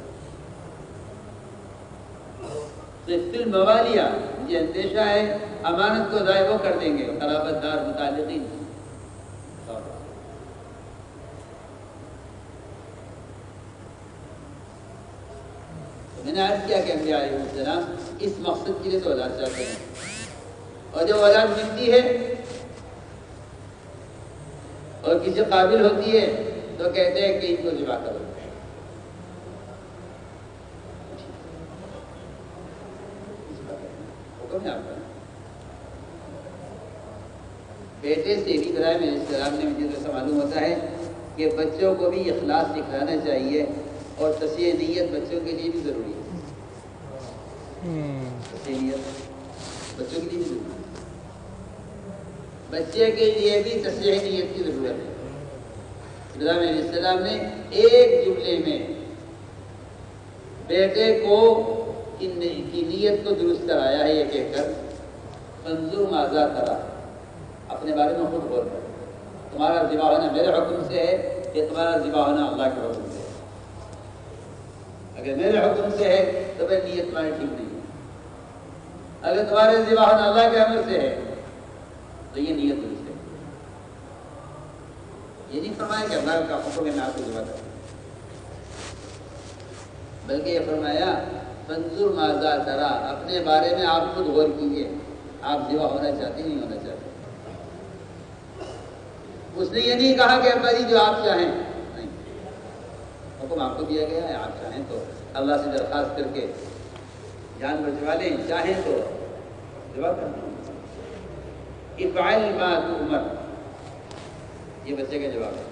A: تو فی الموالیہ مجھے اندیشہ ہے امانت کو ضائع وہ کر دیں گے قرابت دار متعلقین. میں نے عرض کیا کہ انبیاء علیہ السلام اس مقصد کے لیے تو اولاد چاہتے ہیں، اور جب اولاد ملتی ہے اور کسی قابل ہوتی ہے تو کہتے ہیں کہ ان کو ذبح کرو. حکم ہے آپ کا. بیٹے سے بھی ابراہیم علیہ السلام نے مجھے جیسا معلوم ہوتا ہے کہ بچوں کو بھی اخلاص سکھلانا چاہیے، اور تصحیح نیت بچوں کے لیے بھی ضروری ہے۔ تصحیح نیت بچوں کے لیے بھی ضروری ہے، بچے کے لیے بھی تصحیح نیت کی ضرورت ہے۔ ابراہیم علیہ السلام نے ایک جملے میں بیٹے کو کی نیت کو درست کرایا ہے، یہ کہہ کر فانظر ماذا تری، اپنے بارے میں خود غور کر، تمہارا ذبح ہونا میرے حکم سے ہے کہ تمہارا ذبح ہونا اللہ کے حکم سے ہے؟ اگر میرے حکم سے ہے تو پھر نیت تمہاری ٹھیک نہیں ہے، اگر تمہارے ذبح ہونا اللہ کے امر سے ہے تو یہ نیت درست ہے۔ یہ نہیں فرمایا کہ اللہ کا حکم ہے میں آپ کو ذبح کروں، بلکہ یہ فرمایا فانظر ماذا تری، اپنے بارے میں آپ خود غور کیجیے، آپ ذبح ہونا چاہتے نہیں ہونا چاہتے۔ اس نے یہ نہیں کہا کہ ابا جی جو آپ چاہیں، نہیں، حکم آپ کو دیا گیا ہے، آپ چاہیں تو اللہ سے درخواست کر کے جان بچوا لیں، چاہیں تو ذبح کر لیں۔ افعل ما تؤمر، یہ بچے کا جواب ہے۔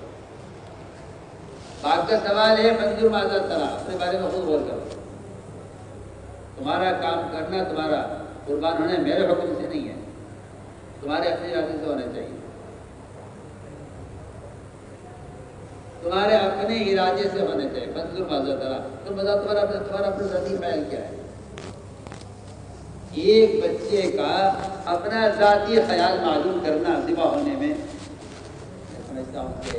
A: باپ کا سوال ہے فانظر ماذا تری، اپنے بارے میں خود غور کرو، تمہارا کام کرنا، تمہارا قربان ہونا میرے حکم سے نہیں ہے، تمہارے اپنے ارادے سے ہونا چاہیے، تمہارے اپنے ارادے سے ہونا چاہیے۔ فانظر ماذا تری، تم بتاؤ تمہارا اپنا ذاتی خیال کیا ہے؟ ایک بچے کا اپنا ذاتی خیال معلوم کرنا ذبح ہونے میں، میں سمجھتا ہوں کہ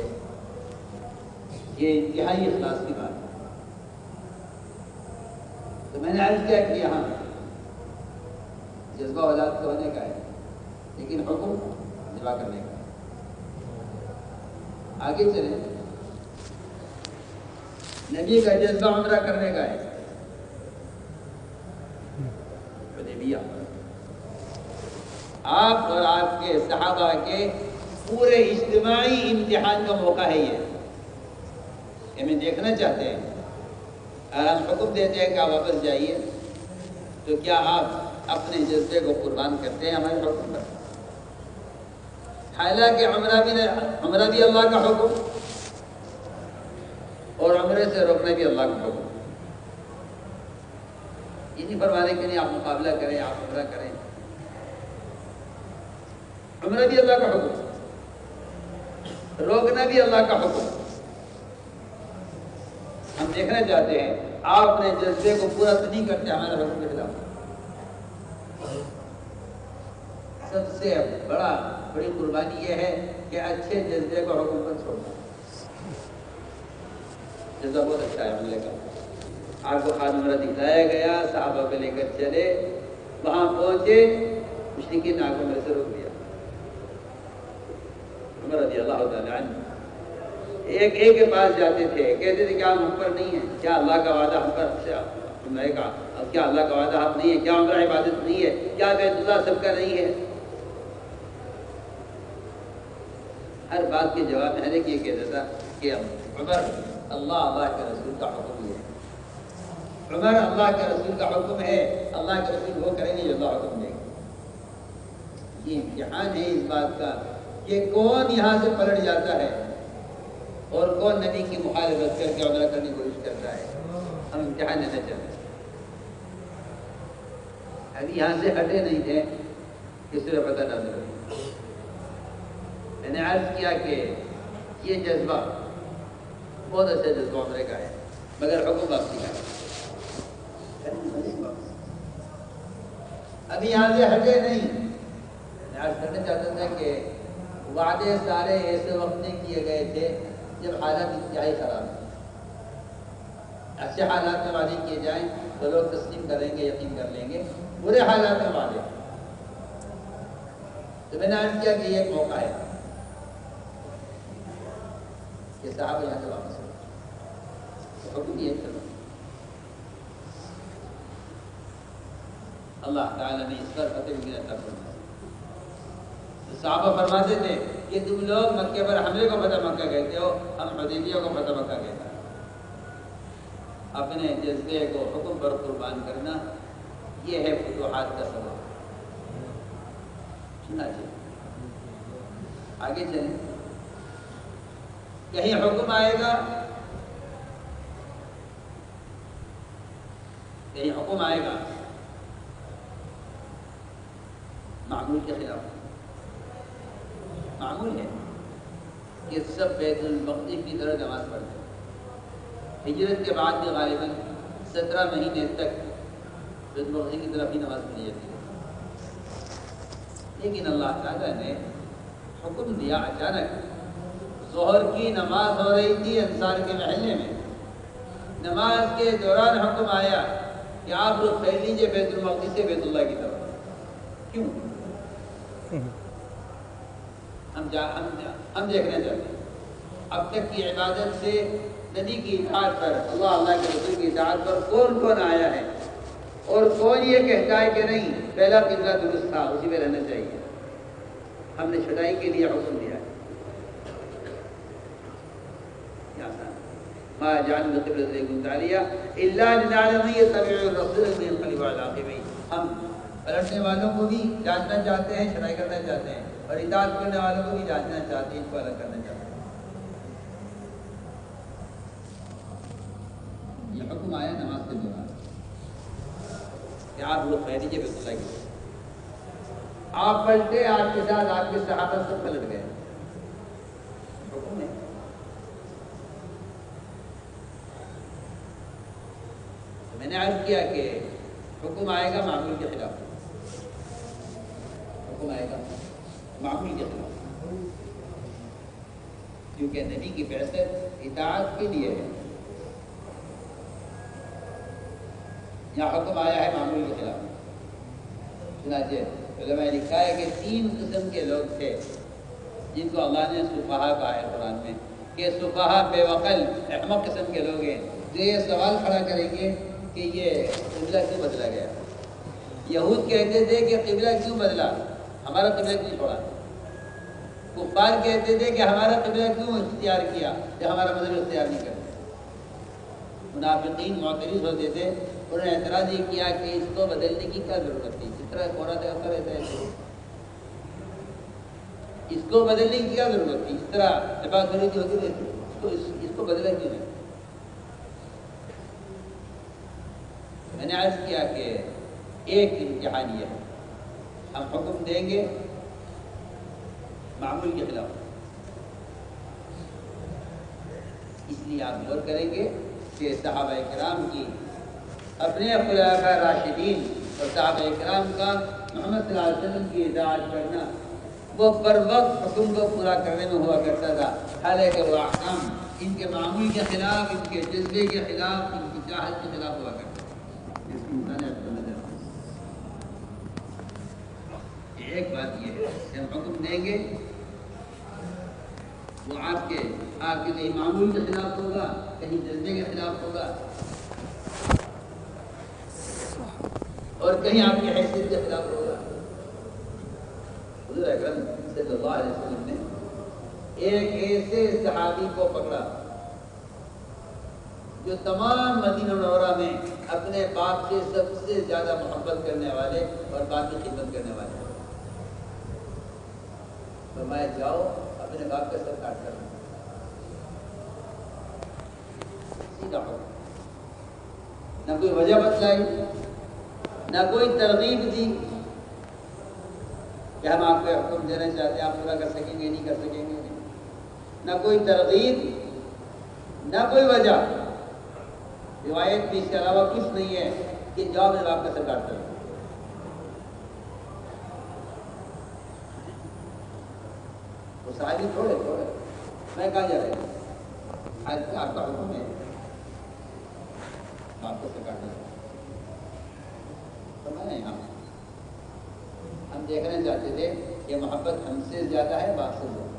A: یہ انتہائی اخلاص کی بات ہے۔ تو میں نے عرض کیا کہ یہاں جذبہ اولاد کے ہونے کا ہے، لیکن حکم ذبح کرنے کا ہے۔ آگے چلیں، نبی کا جذبہ عمرہ کرنے کا ہے، حدیبیہ، آپ اور آپ کے صحابہ کے پورے اجتماعی امتحان کا موقع ہے یہ ہمیں دیکھنا چاہتے ہیں۔ اگر ہم حکم دیتے ہیں کہ آپ واپس جائیے تو کیا آپ اپنے جذبے کو قربان کرتے ہیں ہمارے حکم پر؟ حالانکہ عمرہ بھی اللہ کا حکم اور عمرے سے روکنا بھی اللہ کا حکم، یہ نہیں فرمانے کے لیے آپ مقابلہ کریں، آپ عمرہ کریں، عمرہ بھی اللہ کا حکم، روکنا بھی اللہ کا حکم۔ ہم دیکھنا چاہتے ہیں آپ اپنے جذبے کو پورا تو نہیں کرتے ہمارے حکم کے خلاف۔ سب سے بڑی قربانی یہ ہے کہ اچھے جذبے کو حکم پر چھوڑنا۔ جذبہ بہت اچھا ہے عملے کا، آپ کو خان عمرہ دکھلایا گیا، صحابہ کو لے کر چلے، وہاں پہنچے، مشرکین نے عمرے سے روک دیا۔ عمر رضی اللہ تعالیٰ عنہ ایک کے پاس جاتے تھے، کہتے تھے کیا ہم پر نہیں ہے؟ کیا اللہ کا وعدہ ہم پر؟ ہم نے کہا کیا اللہ کا وعدہ ہم نہیں ہے؟ کیا عمرہ عبادت نہیں ہے؟ کیا بیت اللہ سب کا نہیں ہے؟ ہر بات کے جواب میں ہر ایک یہ کہتا تھا کہ عمر اللہ کے رسول کا حکم ہے، عمر اللہ کے رسول کا حکم ہے، اللہ کے رسول وہ کریں گے جو اللہ حکم دیں گے۔ یہ امتحان ہے اس بات کا کہ کون یہاں سے پلٹ جاتا ہے اور کون نبی کی مخالفت کر کے عمرہ کرنے کی کوشش کرتا ہے۔ ہم امتحان لینا چاہتے ہیں، ابھی یہاں سے ہٹے نہیں تھے کہ صرف پتہ نہ چلے۔ میں نے عرض کیا کہ یہ جذبہ بہت اچھا جذبہ عمرے کا ہے، مگر حکم واپسی کا ہے۔ ابھی یہاں سے ہٹے نہیں، میں عرض کرنا چاہتا تھا کہ وعدے سارے ایسے وقت میں کیے گئے تھے جب حالات انتہائی خراب ہیں۔ اچھے حالات میں وعدے کیے جائیں تو لوگ تسلیم کریں گے، یقین کر لیں گے، برے حالات میں وعدے۔ تو میں نے عرض کیا کہ یہ ایک موقع ہے کہ صاحب یہاں سے واپس ہو، حکم یہ چلو۔ اللہ تعالیٰ نے اس پر فتح بھی عطا فرمایا۔ صحابہ فرماتے تھے کہ تم لوگ مکے پر حملے کو فتح مکہ کہتے ہو، ہم حدیبیہ کو فتح مکہ کہتے ہیں۔ اپنے جذبے کو حکم پر قربان کرنا یہ ہے فتوحات کا سبب۔ چنانچہ آگے چلیں، کہیں حکم آئے گا، کہیں حکم آئے گا معمول کے خلاف. معمول ہے کہ سب بیت المقدس کی طرح نماز پڑھتے ہیں. ہجرت کے بعد بھی غالباً 17 مہینے تک بیت المقدس کی طرف ہی نماز پڑھی جاتی ہے. لیکن اللہ تعالیٰ نے حکم دیا اچانک. ظہر کی نماز ہو رہی تھی انصار کے محلے میں، نماز کے دوران حکم آیا کہ آپ رخ پھیر لیجیے بیت المقدس سے بیت اللہ کی طرف. کیوں؟ ہم دیکھنا چاہتے ہیں اب تک کی عبادت سے نبی کی اطاعت پر، اللہ کے رسول کی اطاعت پر کون کون آیا ہے، اور کون یہ کہتا ہے کہ نہیں پہلا قبلہ درست تھا اسی پہ رہنا چاہیے. ہم نے چھٹائی کے لیے حکم دیا ہے. ما جعلنا قبلة لكم تعالية إلا لنعلم من يتبع الرسول من ينقلب على عقبيه. ہم پلٹنے والوں کو بھی جاننا چاہتے ہیں، چھٹائی کرنا چاہتے ہیں، اور اطاعت کرنے والوں کو بھی جاننا چاہتے ہیں، ان کو الگ کرنا چاہتے ہیں. یہ حکم آیا نماز کے دوران کہ آپ لوگ پھیر لیجیے بیت اللہ کی. آپ پلٹے، آپ کے ساتھ آپ کے صحابہ سب پلٹ گئے. حکم ہے. میں نے عرض کیا کہ حکم آئے گا معمول کے خلاف. حکم آئے گا معمول کے خلاف، کیونکہ نبی کی بعثت اطاعت کے لیے ہے. یہاں حکم آیا ہے معمول کے خلاف. چنانچہ علماء نے لکھا ہے کہ 3 قسم کے لوگ تھے جن کو اللہ نے سفہا کہا ہے قرآن میں، کہ سفہا بے وقل احمق قسم کے لوگ ہیں جو یہ سوال کھڑا کریں گے کہ یہ قبلہ کیوں بدلا گیا. یہود کہتے تھے کہ قبلہ کیوں بدلا، ہمارا قبلہ کیوں چھوڑا. کفار کہتے تھے کہ ہمارا قبلہ کیوں اختیار کیا کہ ہمارا مذہب اختیار نہیں کرتے. منافقین معترض ہوتے تھے، انہوں نے اعتراض یہ کیا کہ اس کو بدلنے کی کیا ضرورت تھی، جس طرح کونا کرتا رہتا ہے اس کو بدلنے کی کیا ضرورت تھی، اس طرح لباس ہوتی رہتی، اس کو بدلا کیوں نہیں. میں نے عرض کیا کہ ایک امتحان یہ ہے، ہم حکم دیں گے معمول کے خلاف، اس لیے آپ غور کریں گے کہ صحابہ کرام کی، اپنے خلفاء راشدین اور صحابہ کرام کا محمد صلی اللہ علیہ وسلم کی اطاعت کرنا وہ پر وقت حکم کو پورا کرنے میں ہوا کرتا تھا. حالانکہ وہ احکام ان کے معمول کے خلاف، ان کے جذبے کے خلاف، ان کی چاہت کے خلاف ہوا کرتا تھا. ایک بات یہ ہے کہ ہم حکم دیں گے وہ آپ کے کہیں معمول کے خلاف ہوگا، کہیں جذبے کے خلاف ہوگا، اور کہیں آپ کی حیثیت کے خلاف ہوگا. حضور اکرم صلی اللہ علیہ وسلم نے ایک ایسے صحابی کو پکڑا جو تمام مدینہ منورہ میں اپنے باپ سے سب سے زیادہ محبت کرنے والے اور باپ کی خدمت کرنے والے. فرمایا جاؤ اپنے باپ کا سر کاٹ کرنا. سیدھا حکم، نہ کوئی وجہ بتلائی، نہ کوئی ترغیب دی کہ ہم آپ کو حکم دینا چاہتے ہیں، آپ پورا کر سکیں گے نہیں کر سکیں گے. نہ کوئی ترغیب، نہ کوئی وجہ. روایت میں اس کے علاوہ کچھ نہیں ہے کہ جاؤ میں باپ کا سر کاٹ کروں. وہ صحابی چھوڑے میں کہاں جا رہا ہوں، آج آپ کا حکم ہے باپ کو سر کاٹنا. ہم دیکھنا چاہتے تھے کہ محبت ہم سے زیادہ ہے باپ سے زیادہ،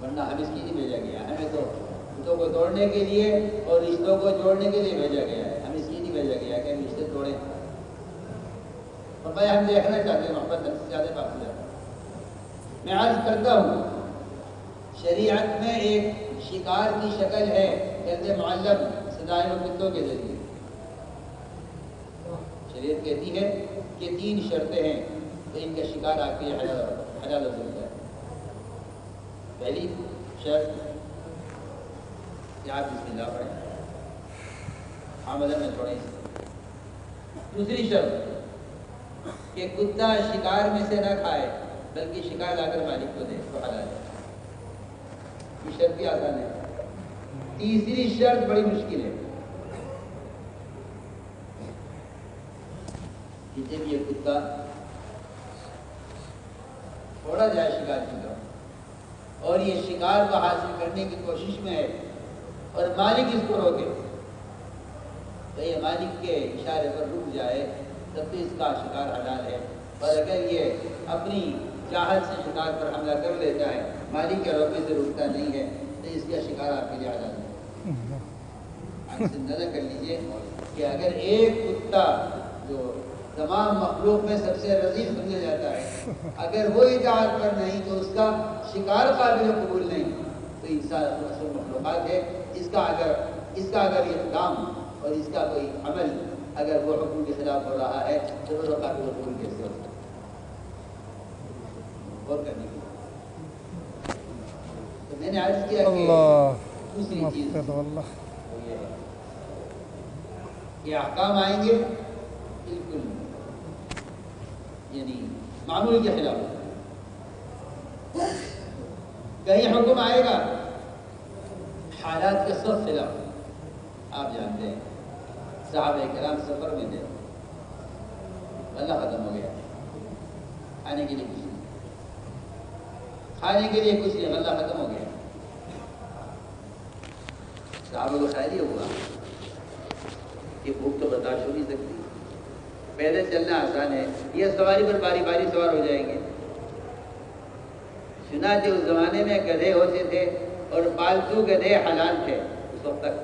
A: ورنہ ہم اس کی نہیں بھیجا گیا. ہمیں تو رشتوں کو توڑنے کے لیے اور رشتوں کو جوڑنے کے لیے بھیجا گیا ہے، ہم اس کی نہیں بھیجا گیا کہ ہم رشتے توڑیں. اور بھائی ہم دیکھنا چاہتے ہیں محبت ہم سے زیادہ باپ سے زیادہ. میں عرض کرتا ہوں شریعت میں ایک شکار کی شکل ہے جلد معلم سدائے و کتوں کے ذریعے. شریعت کہتی ہے کہ 3 شرطیں ہیں تو ان کا شکار آپ کے حلال ہو جائے. پہلی شرط کہ آپ بسم اللہ پڑھیں، عمل میں تھوڑی سی۔ دوسری شرط کہ کتا شکار میں سے نہ کھائے بلکہ شکار لا کر مالک کو دے تو حلال ہے۔ یہ شرط بھی آسان ہے۔ تیسری شرط بڑی مشکل ہے کہ جب یہ کتا چھوڑا جائے شکار کی طرف اور یہ شکار کو حاصل کرنے کی کوشش میں ہے اور مالک اس کو روکے تو یہ مالک کے اشارے پر رک جائے تب تو اس کا شکار حلال ہے، اور اگر یہ اپنی چاہت سے شکار پر حملہ کر لیتا ہے، مالک کے روکنے سے رکتا نہیں ہے، تو اس کا شکار آپ کے لیے حلال ہے۔ آپ سے اندازہ کر لیجئے کہ اگر ایک کتا جو تمام مخلوق میں سب سے رزیق سمجھا جاتا ہے، اگر وہ اطاعت پر نہیں تو اس کا شکار قابل قبول نہیں، تو انسان اصل مخلوقات ہے، اس کا اگر یہ اقدام اور اس کا کوئی عمل اگر وہ حکم کے خلاف ہو رہا ہے تو وہ قابل قبول کیسے ہو سکتا ہے؟ غور کرنے کی تو میں نے عرض کیا کہ دوسری چیز وہ یہ ہے کہ احکام آئیں گے بالکل یعنی معمول کے خلاف، کہیں حکم آئے گا حالات کے سب خلاف۔ آپ جانتے ہیں صحابہ کرام سفر میں تھے، اللہ ختم ہو گیا، کھانے کے لیے کچھ نہیں، کھانے کے لیے کچھ نہیں، اللہ ختم ہو گیا۔ صحابہ کو خیال یہ ہوا کہ بھوک تو برداشت ہو نہیں سکتی، پیدل چلنا آسان ہے، یہ سواری پر باری باری سوار ہو جائیں گے۔ چنانچہ اس زمانے میں گدھے ہوتے تھے اور پالتو گدھے حلال تھے اس وقت تک،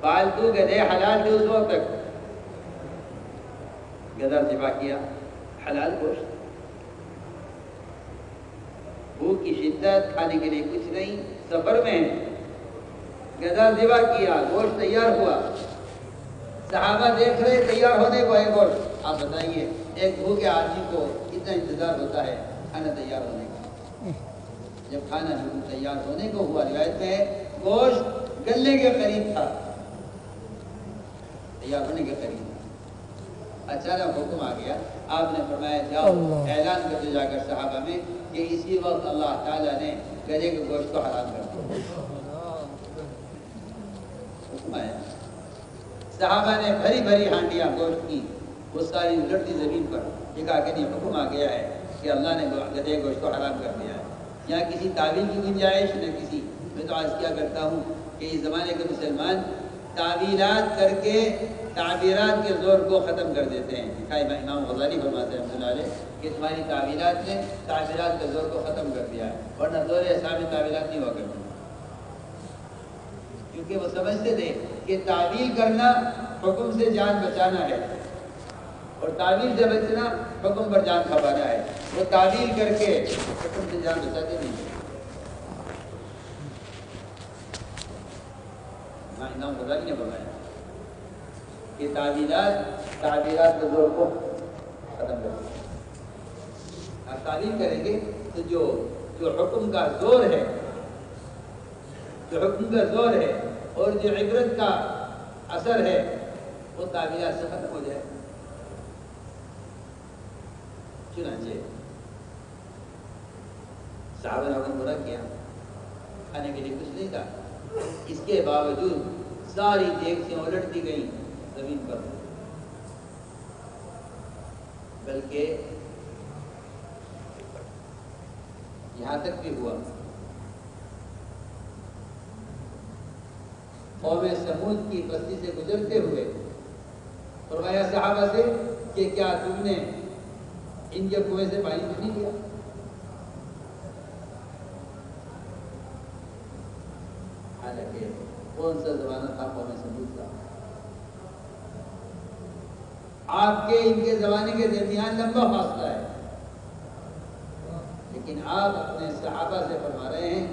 A: پالتو گدھے حلال تھے اس وقت تک۔ گدھا ذبح کیا، حلال گوشت، بھوک کی شدت، کھانے کے لیے کچھ نہیں، سفر میں ہے، گدھا ذبح کیا، گوشت تیار ہوا، صحابہ دیکھ رہے تیار ہونے کو ہے گوشت۔ آپ بتائیے ایک بھوکے آدمی کو کتنا انتظار ہوتا ہے کھانا تیار ہونے کا؟ جب کھانا بالکل تیار ہونے کو ہوا، روایت میں ہے گوشت گلنے کے قریب تھا، تیار ہونے کے قریب تھا، اچانک حکم آ گیا، آپ نے فرمایا جاؤ اعلان کر دو جا کر صحابہ میں کہ اسی وقت اللہ تعالیٰ نے گدھے کے گوشت کو حرام کر دیا۔ حکم آیا، صحابہ نے بھری بھری ہانڈیاں گوشت کی وہ ساری الٹتی زمین پر، یہ کہا کہ نہیں حکم آ گیا ہے کہ اللہ نے گدھے کے گوشت کو حرام کر دیا ہے۔ یہاں کسی تعویل کی گنجائش نہ کسی، میں تو آج کیا کرتا ہوں کہ اس زمانے کے مسلمان تعویلات کر کے تعبیرات کے زور کو ختم کر دیتے ہیں۔ امام غزالی فرماتے ہیں رحمۃ اللہ علیہ کہ تمہاری تعویلات نے تعبیرات کے زور کو ختم کر دیا ہے، ورنہ زور اسلام میں تعویلات نہیں ہوا کرتی، کیونکہ وہ سمجھتے تھے کہ تعویل کرنا حکم سے جان بچانا ہے اور تعویل سے بچنا حکم پر جان کھپانا ہے، وہ تعویل کر کے حکم سے جان بچاتے نہیں۔ امام غزالی نے فرمایا کہ تعبیرات کے زور کو ختم کر دیں۔ آپ تعبیر کریں گے تو جو حکم کا زور ہے، جو حکم کا زور ہے اور جو عبرت کا اثر ہے وہ تعبیرات سے ختم ہو جائے۔ چنانچہ صحابہ نے حکم پورا کیا، کھانے کے لیے کچھ نہیں تھا، اس کے باوجود ساری دیگچیاں الٹ دی گئیں زمین پر، بلکہ یہاں تک بھی ہوا قوم سمود کی بستی سے گزرتے ہوئے فرمایا صحابہ سے کہ کیا تم نے ان کے کنویں سے پانی تو نہیں لیا؟ حالانکہ کون سا زمانہ تھا قوم سمود کا، آپ کے ان کے زمانے کے درمیان لمبا فاصلہ ہے، لیکن آپ اپنے صحابہ سے فرما رہے ہیں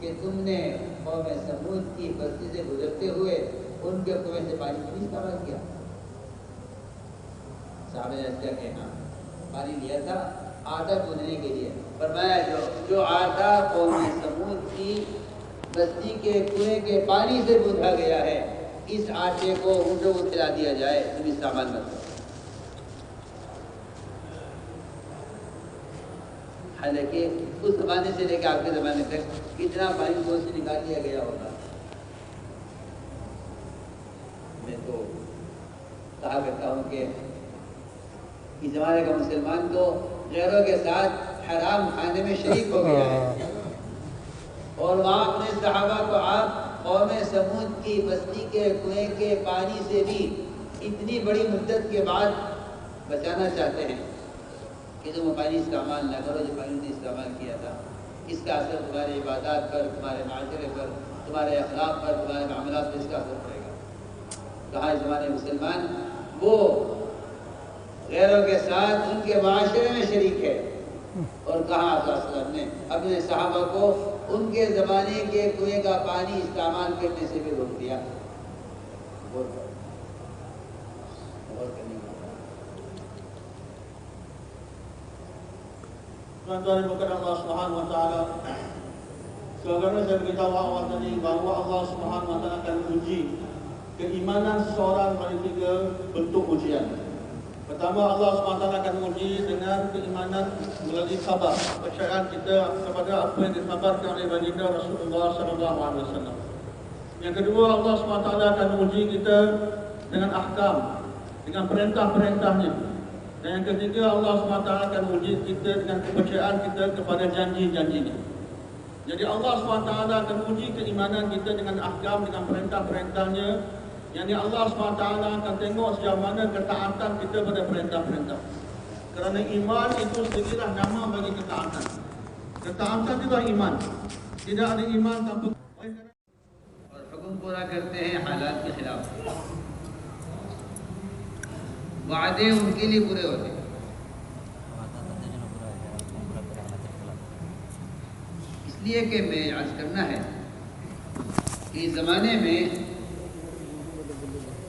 A: کہ تم نے قوم سمود کی بستی سے گزرتے ہوئے ان کے کنویں سے پانی نہیں استعمال کیا؟ صحابہ نے کیا کہ ہاں پانی لیا تھا، آٹا گوندنے کے لیے، فرمایا جو آٹا قوم سمود کی بستی کے کنویں کے پانی سے گوندھا گیا ہے، اس آٹے کو اونٹوں کو کھلا دیا جائے، تم استعمال مت کرو۔ حالانکہ اس زمانے سے لے کے آپ کے زمانے تک کتنا پانی کو سے نکال لیا گیا ہوگا۔ میں تو کہا کرتا ہوں کہ اس زمانے کا مسلمان تو غیروں کے ساتھ حرام کھانے میں شریک ہو گیا ہے، اور وہاں اپنے صحابہ کو آپ قوم سمود کی بستی کے کنویں کے پانی سے بھی اتنی بڑی مدت کے بعد بچانا چاہتے ہیں کہ تم وہ پانی استعمال نہ کرو جو پانی نے استعمال کیا تھا۔ اس کا اثر تمہارے عبادات پر، تمہارے معاشرے پر، تمہارے اخلاق پر، تمہارے معاملات پر اس کا اثر پڑے گا۔ کہا اس زمانے مسلمان وہ غیروں کے ساتھ ان کے معاشرے میں شریک ہے، اور کہا آپ صلی اللہ علیہ وسلم نے اپنے صحابہ کو ان کے زمانے کے کنویں کا پانی استعمال کرنے سے بھی روک دیا۔ غور کرنے کی بات۔
B: Tuan-tuan dan puan Allah Subhanahu wa taala, sebagaimana saya beritahu awal tadi bahawa Allah Subhanahu wa taala akan uji keimanan seseorang pada 3 bentuk ujian. Pertama, Allah Subhanahu wa taala akan menguji dengan keimanan melalui khabar, kepercayaan kita kepada apa yang dikhabarkan oleh baginda Rasulullah sallallahu alaihi wasallam. Yang kedua, Allah Subhanahu wa taala akan menguji kita dengan ahkam, dengan perintah-perintahnya. Dan yang ketiga, Allah SWT akan menguji kita dengan kepercayaan kita kepada janji-janjinya. Jadi Allah SWT akan menguji keimanan kita dengan ahkam, dengan perintah-perintahnya. Yang ini Allah SWT akan tengok sejauh mana ketaatan kita pada perintah-perintah. Kerana iman itu sendirilah nama bagi ketaatan. Ketaatan itulah iman. Tidak ada iman tanpa
A: اور حکم پورا کرتے ہیں حالات کے خلاف، وعدے ان کے لیے پورے ہوتے ہیں۔ اس لیے کہ میں عرض کرنا ہے کہ اس زمانے میں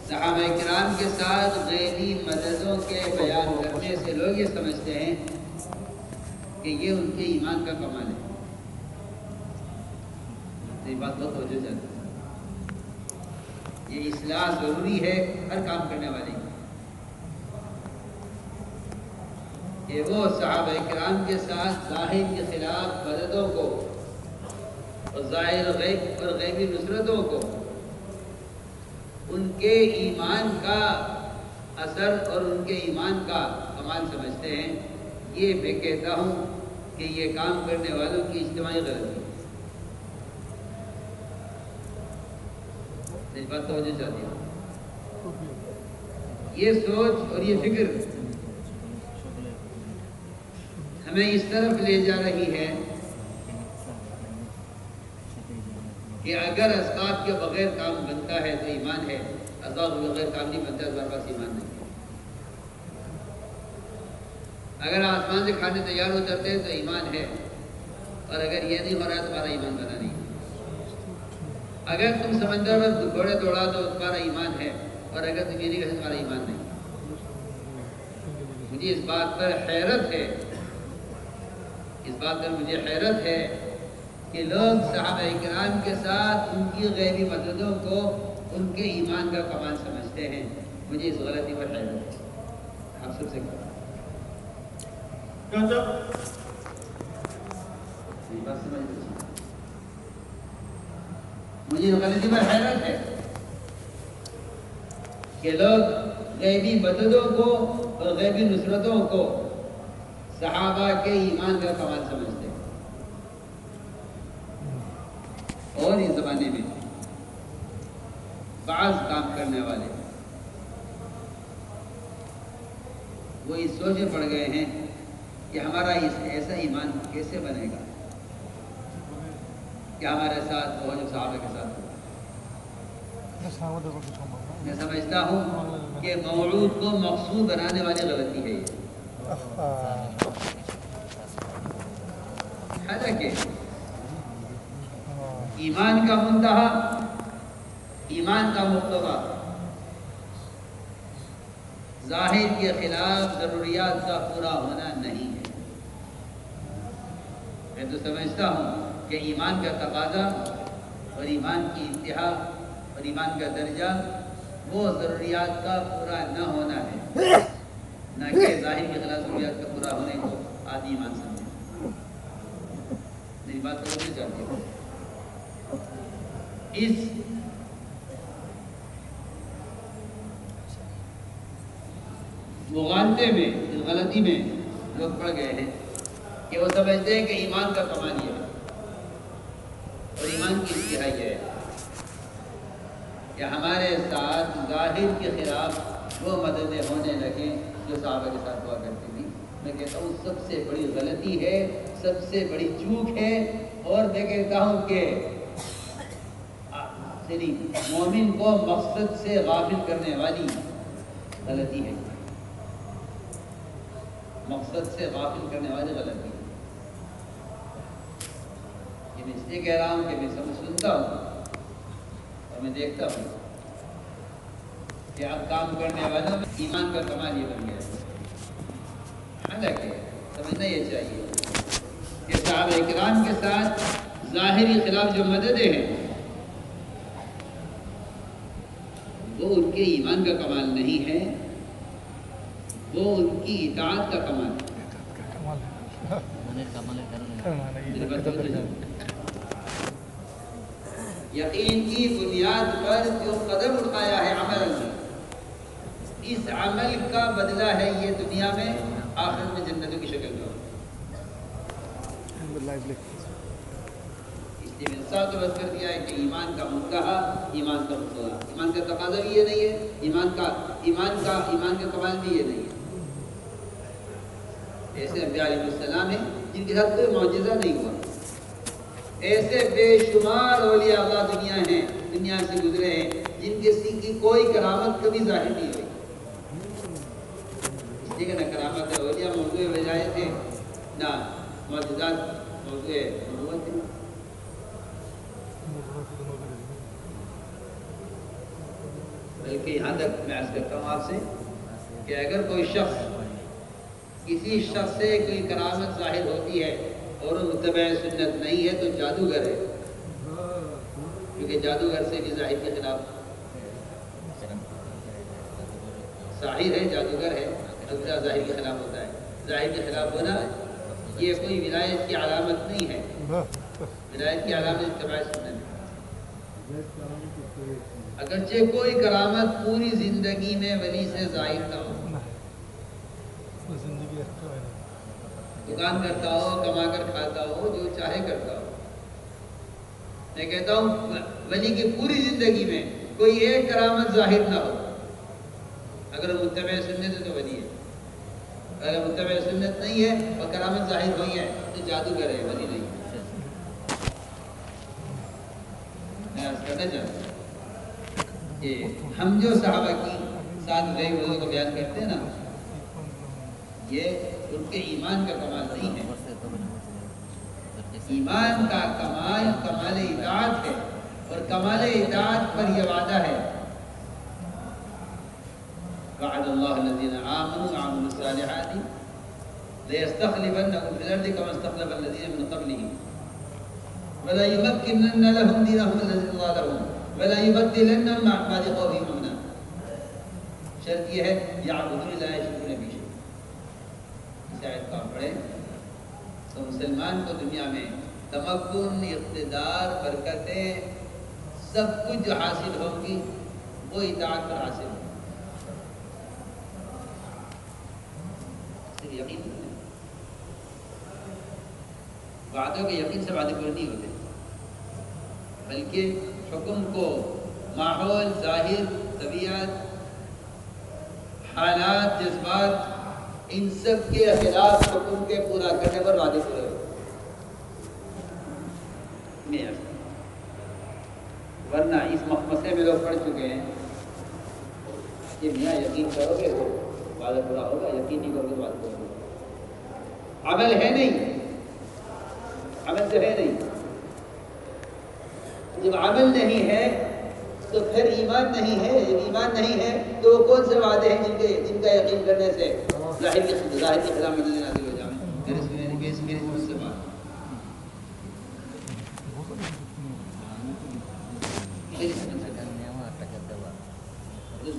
A: صحابہ کرام کے ساتھ غیبی مددوں کے بیان کرنے سے لوگ یہ سمجھتے ہیں کہ یہ ان کے ایمان کا کمال ہے۔ یہ بات بہت توجہ چاہتی ہے۔ یہ اصلاح ضروری ہے ہر کام کرنے والے کی، کہ وہ صحابہ کرام کے ساتھ ظاہر کے خلاف مددوں کو اور ظاہر غیب اور غیبی نصرتوں کو ان کے ایمان کا اثر اور ان کے ایمان کا کمال سمجھتے ہیں۔ یہ میں کہتا ہوں کہ یہ کام کرنے والوں کی اجتماعی غلطی ہے۔ اس بات توجہ چاہتی ہوں۔ یہ سوچ اور یہ فکر ہمیں اس طرف لے جا رہی ہے کہ اگر اسباب کے بغیر کام بنتا ہے تو ایمان ہے، اسباب کے بغیر کام نہیں بنتا، ہمارے پاس ایمان نہیں ہے۔ اگر آسمان سے کھانے تیار ہو جاتے ہیں تو ایمان ہے، اور اگر یہ نہیں ہو رہا ہے تو تمہارا ایمان بنا نہیں ہے۔ اگر تم سمندر میں گھوڑے دوڑا دو تمہارا ایمان ہے، اور اگر تم یہ نہیں کرتے تمہارا ایمان نہیں۔ مجھے اس بات پر حیرت ہے، اس بات پر مجھے حیرت ہے کہ لوگ صحابہ کرام کے ساتھ ان کی غیبی مددوں کو ان کے ایمان کا کمال سمجھتے ہیں۔ مجھے اس غلطی پر حیرت ہے۔ آپ سب سے کہا مجھے اس غلطی پر حیرت ہے کہ لوگ غیبی مددوں کو اور غیبی نصرتوں کو صحابہ کے ایمان کا کمال سمجھتے ہیں، اور اس زمانے میں بعض کام کرنے والے وہ اس سوچ میں پڑ گئے ہیں کہ ہمارا ایسا ایمان کیسے بنے گا کہ ہمارے ساتھ وہ جو صحابہ کے ساتھ ہوا۔ میں سمجھتا ہوں کہ موعود کو مقصود بنانے والی غلطی ہے یہ۔ حالانکہ ایمان کا منتہا، ایمان کا مقتضا ظاہر کے خلاف ضروریات کا پورا ہونا نہیں ہے۔ میں تو سمجھتا ہوں کہ ایمان کا تقاضا اور ایمان کی انتہا اور ایمان کا درجہ وہ ضروریات کا پورا نہ ہونا ہے، نہ کہ ظاہر کے خلاف ضروریات کا پورا ہونے کو آدمی ایمان سمجھے۔ میری بات سمجھنا چاہتی ہوں، اس مغالطے میں، اس غلطی میں لوگ پڑ گئے ہیں کہ وہ سمجھتے ہیں کہ ایمان کا کمال یہ ہے اور ایمان کی انتہا یہ ہے کہ ہمارے ساتھ ظاہر کے خلاف وہ مددیں ہونے لگیں جو صحابہ کے ساتھ ہوا کرتی تھی۔ میں کہتا ہوں سب سے بڑی غلطی ہے، سب سے بڑی چوک ہے، اور میں کہتا ہوں کہ مومن کو مقصد سے غافل کرنے والی غلطی ہے، مقصد سے غافل کرنے والی غلطی ہے۔ یہ میں اس لیے کہہ رہا ہوں کہ میں سنتا ہوں اور میں دیکھتا ہوں کہ اب کام کرنے والوں میں ایمان کا کمال یہ بن گیا ہے۔ حالانکہ سمجھنا یہ چاہیے کہ صحابہ کرام کے ساتھ ظاہری خلاف جو مددیں ہیں وہ ان کے ایمان کا کمال نہیں ہے، وہ ان کی اطاعت کا کمال ہے۔ یقین کی بنیاد پر جو قدم اٹھایا ہے عمل میں، اس عمل کا بدلہ ہے یہ دنیا میں، آخرت میں جنتوں کی شکل میں۔ اس لیے انصاف تو بس کر دیا ہے کہ ایمان کا منتہا، ایمان کا مقصد، ایمان کا تقاضا بھی یہ نہیں ہے، ایمان کا کمال بھی یہ نہیں ہے۔ ایسے انبیاء علیہ السلام ہیں جن کے ساتھ کوئی معجزہ نہیں ہوا، ایسے بے شمار اولیاء اللہ دنیا سے گزرے ہیں جن کی کوئی کرامت کبھی ظاہر نہیں ہوئی، اس لیے کہ نہ کرامت اولیاء موضوع ولایت ہے، نہ معجزات موضوع نبوت ہے۔ بلکہ یہاں تک میں عرض کرتا ہوں آپ سے کہ اگر کوئی شخص، کسی شخص سے کوئی کرامت ظاہر ہوتی ہے اور وہ متبع سنت نہیں ہے تو جادوگر ہے، کیونکہ جادوگر سے بھی ظاہر کے خلاف، ظاہر ہے جادوگر ہے، دوسرا ظاہر کے خلاف ہوتا ہے۔ ظاہر کے خلاف ہونا یہ کوئی ولایت کی علامت نہیں ہے، ولایت کی علامت اتباع سنت ہے۔ اگرچہ کوئی کرامت پوری زندگی میں ولی سے ظاہر نہ ہو، دکان کرتا ہو، کما کر کھاتا ہو، جو چاہے کرتا ہو، میں کہتا ہوں ولی کی پوری زندگی میں کوئی ایک کرامت ظاہر نہ ہو، اگر وہ متبع سنت ہے تو ولی ہے، اگر متبع سنت نہیں ہے اور کرامت ظاہر ہوئی ہے تو جادوگر ہے، ولی نہیں ہے۔ میں عرض کرنا چاہتا ہوں کہ ہم جو صحابہ کی ساتھ رہے ہوئے کو بیان کرتے ہیں نا، یہ ان کے ایمان کا کمال نہیں ہے۔ ایمان کا کمال کمال اطاعت ہے، اور کمال اطاعت پر یہ وعدہ ہے، وعد اللہ الذین آمنوا وعملوا الصالحات ليستخلفنهم في الأرض كما استخلف الذين من قبلهم ولا يمكنن لهم دينهم الذي ارتضى لهم ولا يبدلنهم من بعد خوفهم امنا۔ شرط یہ ہے یعبدون لا یشرکون به شیئا۔ اس آیت کو آپ پڑھیں تو مسلمان کو دنیا میں تمکن، اقتدار، برکتیں سب کچھ جو حاصل ہوگی وہ اطاعت پر حاصل ہوگی۔ صرف یقین کریں، وعدوں کے یقین سے وعدے پورے نہیں ہوتے، بلکہ حکم کو ماحول، ظاہر، طبیعت، حالات، جذبات، ان سب کے خلاف حکم کے پورا کرنے پر وعدے پورے ہوتے۔ ورنہ اس مسئلے میں لوگ پڑھ چکے ہیں کہ میاں یقین کرو گے تو وعدہ پورا ہوگا، یقین نہیں کرو گے تو وعدہ پورا ہوگا۔ عمل ہے نہیں، عمل تو ہے نہیں، جب عمل نہیں ہے تو پھر ایمان نہیں ہے، جب ایمان نہیں ہے تو وہ کون سے وعدے ہیں جن کا یقین کرنے سے ظاہر کے خلاف مدد نازل ہو جائے۔ میرے سے بات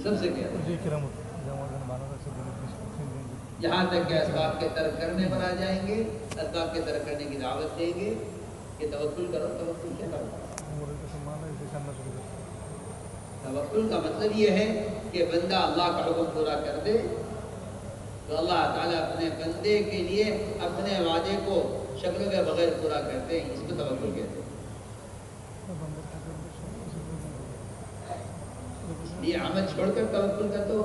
A: سب سے کہہ رہے ہیں یہاں تک کہ اسباب کے ترک کرنے پر آ جائیں گے، اسباب کے ترک کرنے کی دعوت دیں گے کہ توکل کرو، توکل کیا کرو؟ توکل کا مطلب یہ ہے کہ بندہ اللہ کا حکم پورا کر دے تو اللہ تعالیٰ اپنے بندے کے لیے اپنے وعدے کو شکلوں کے بغیر پورا کرتے ہیں، اس کو توکل کہتے ہیں۔ یہ عمل چھوڑ کر توکل کا تو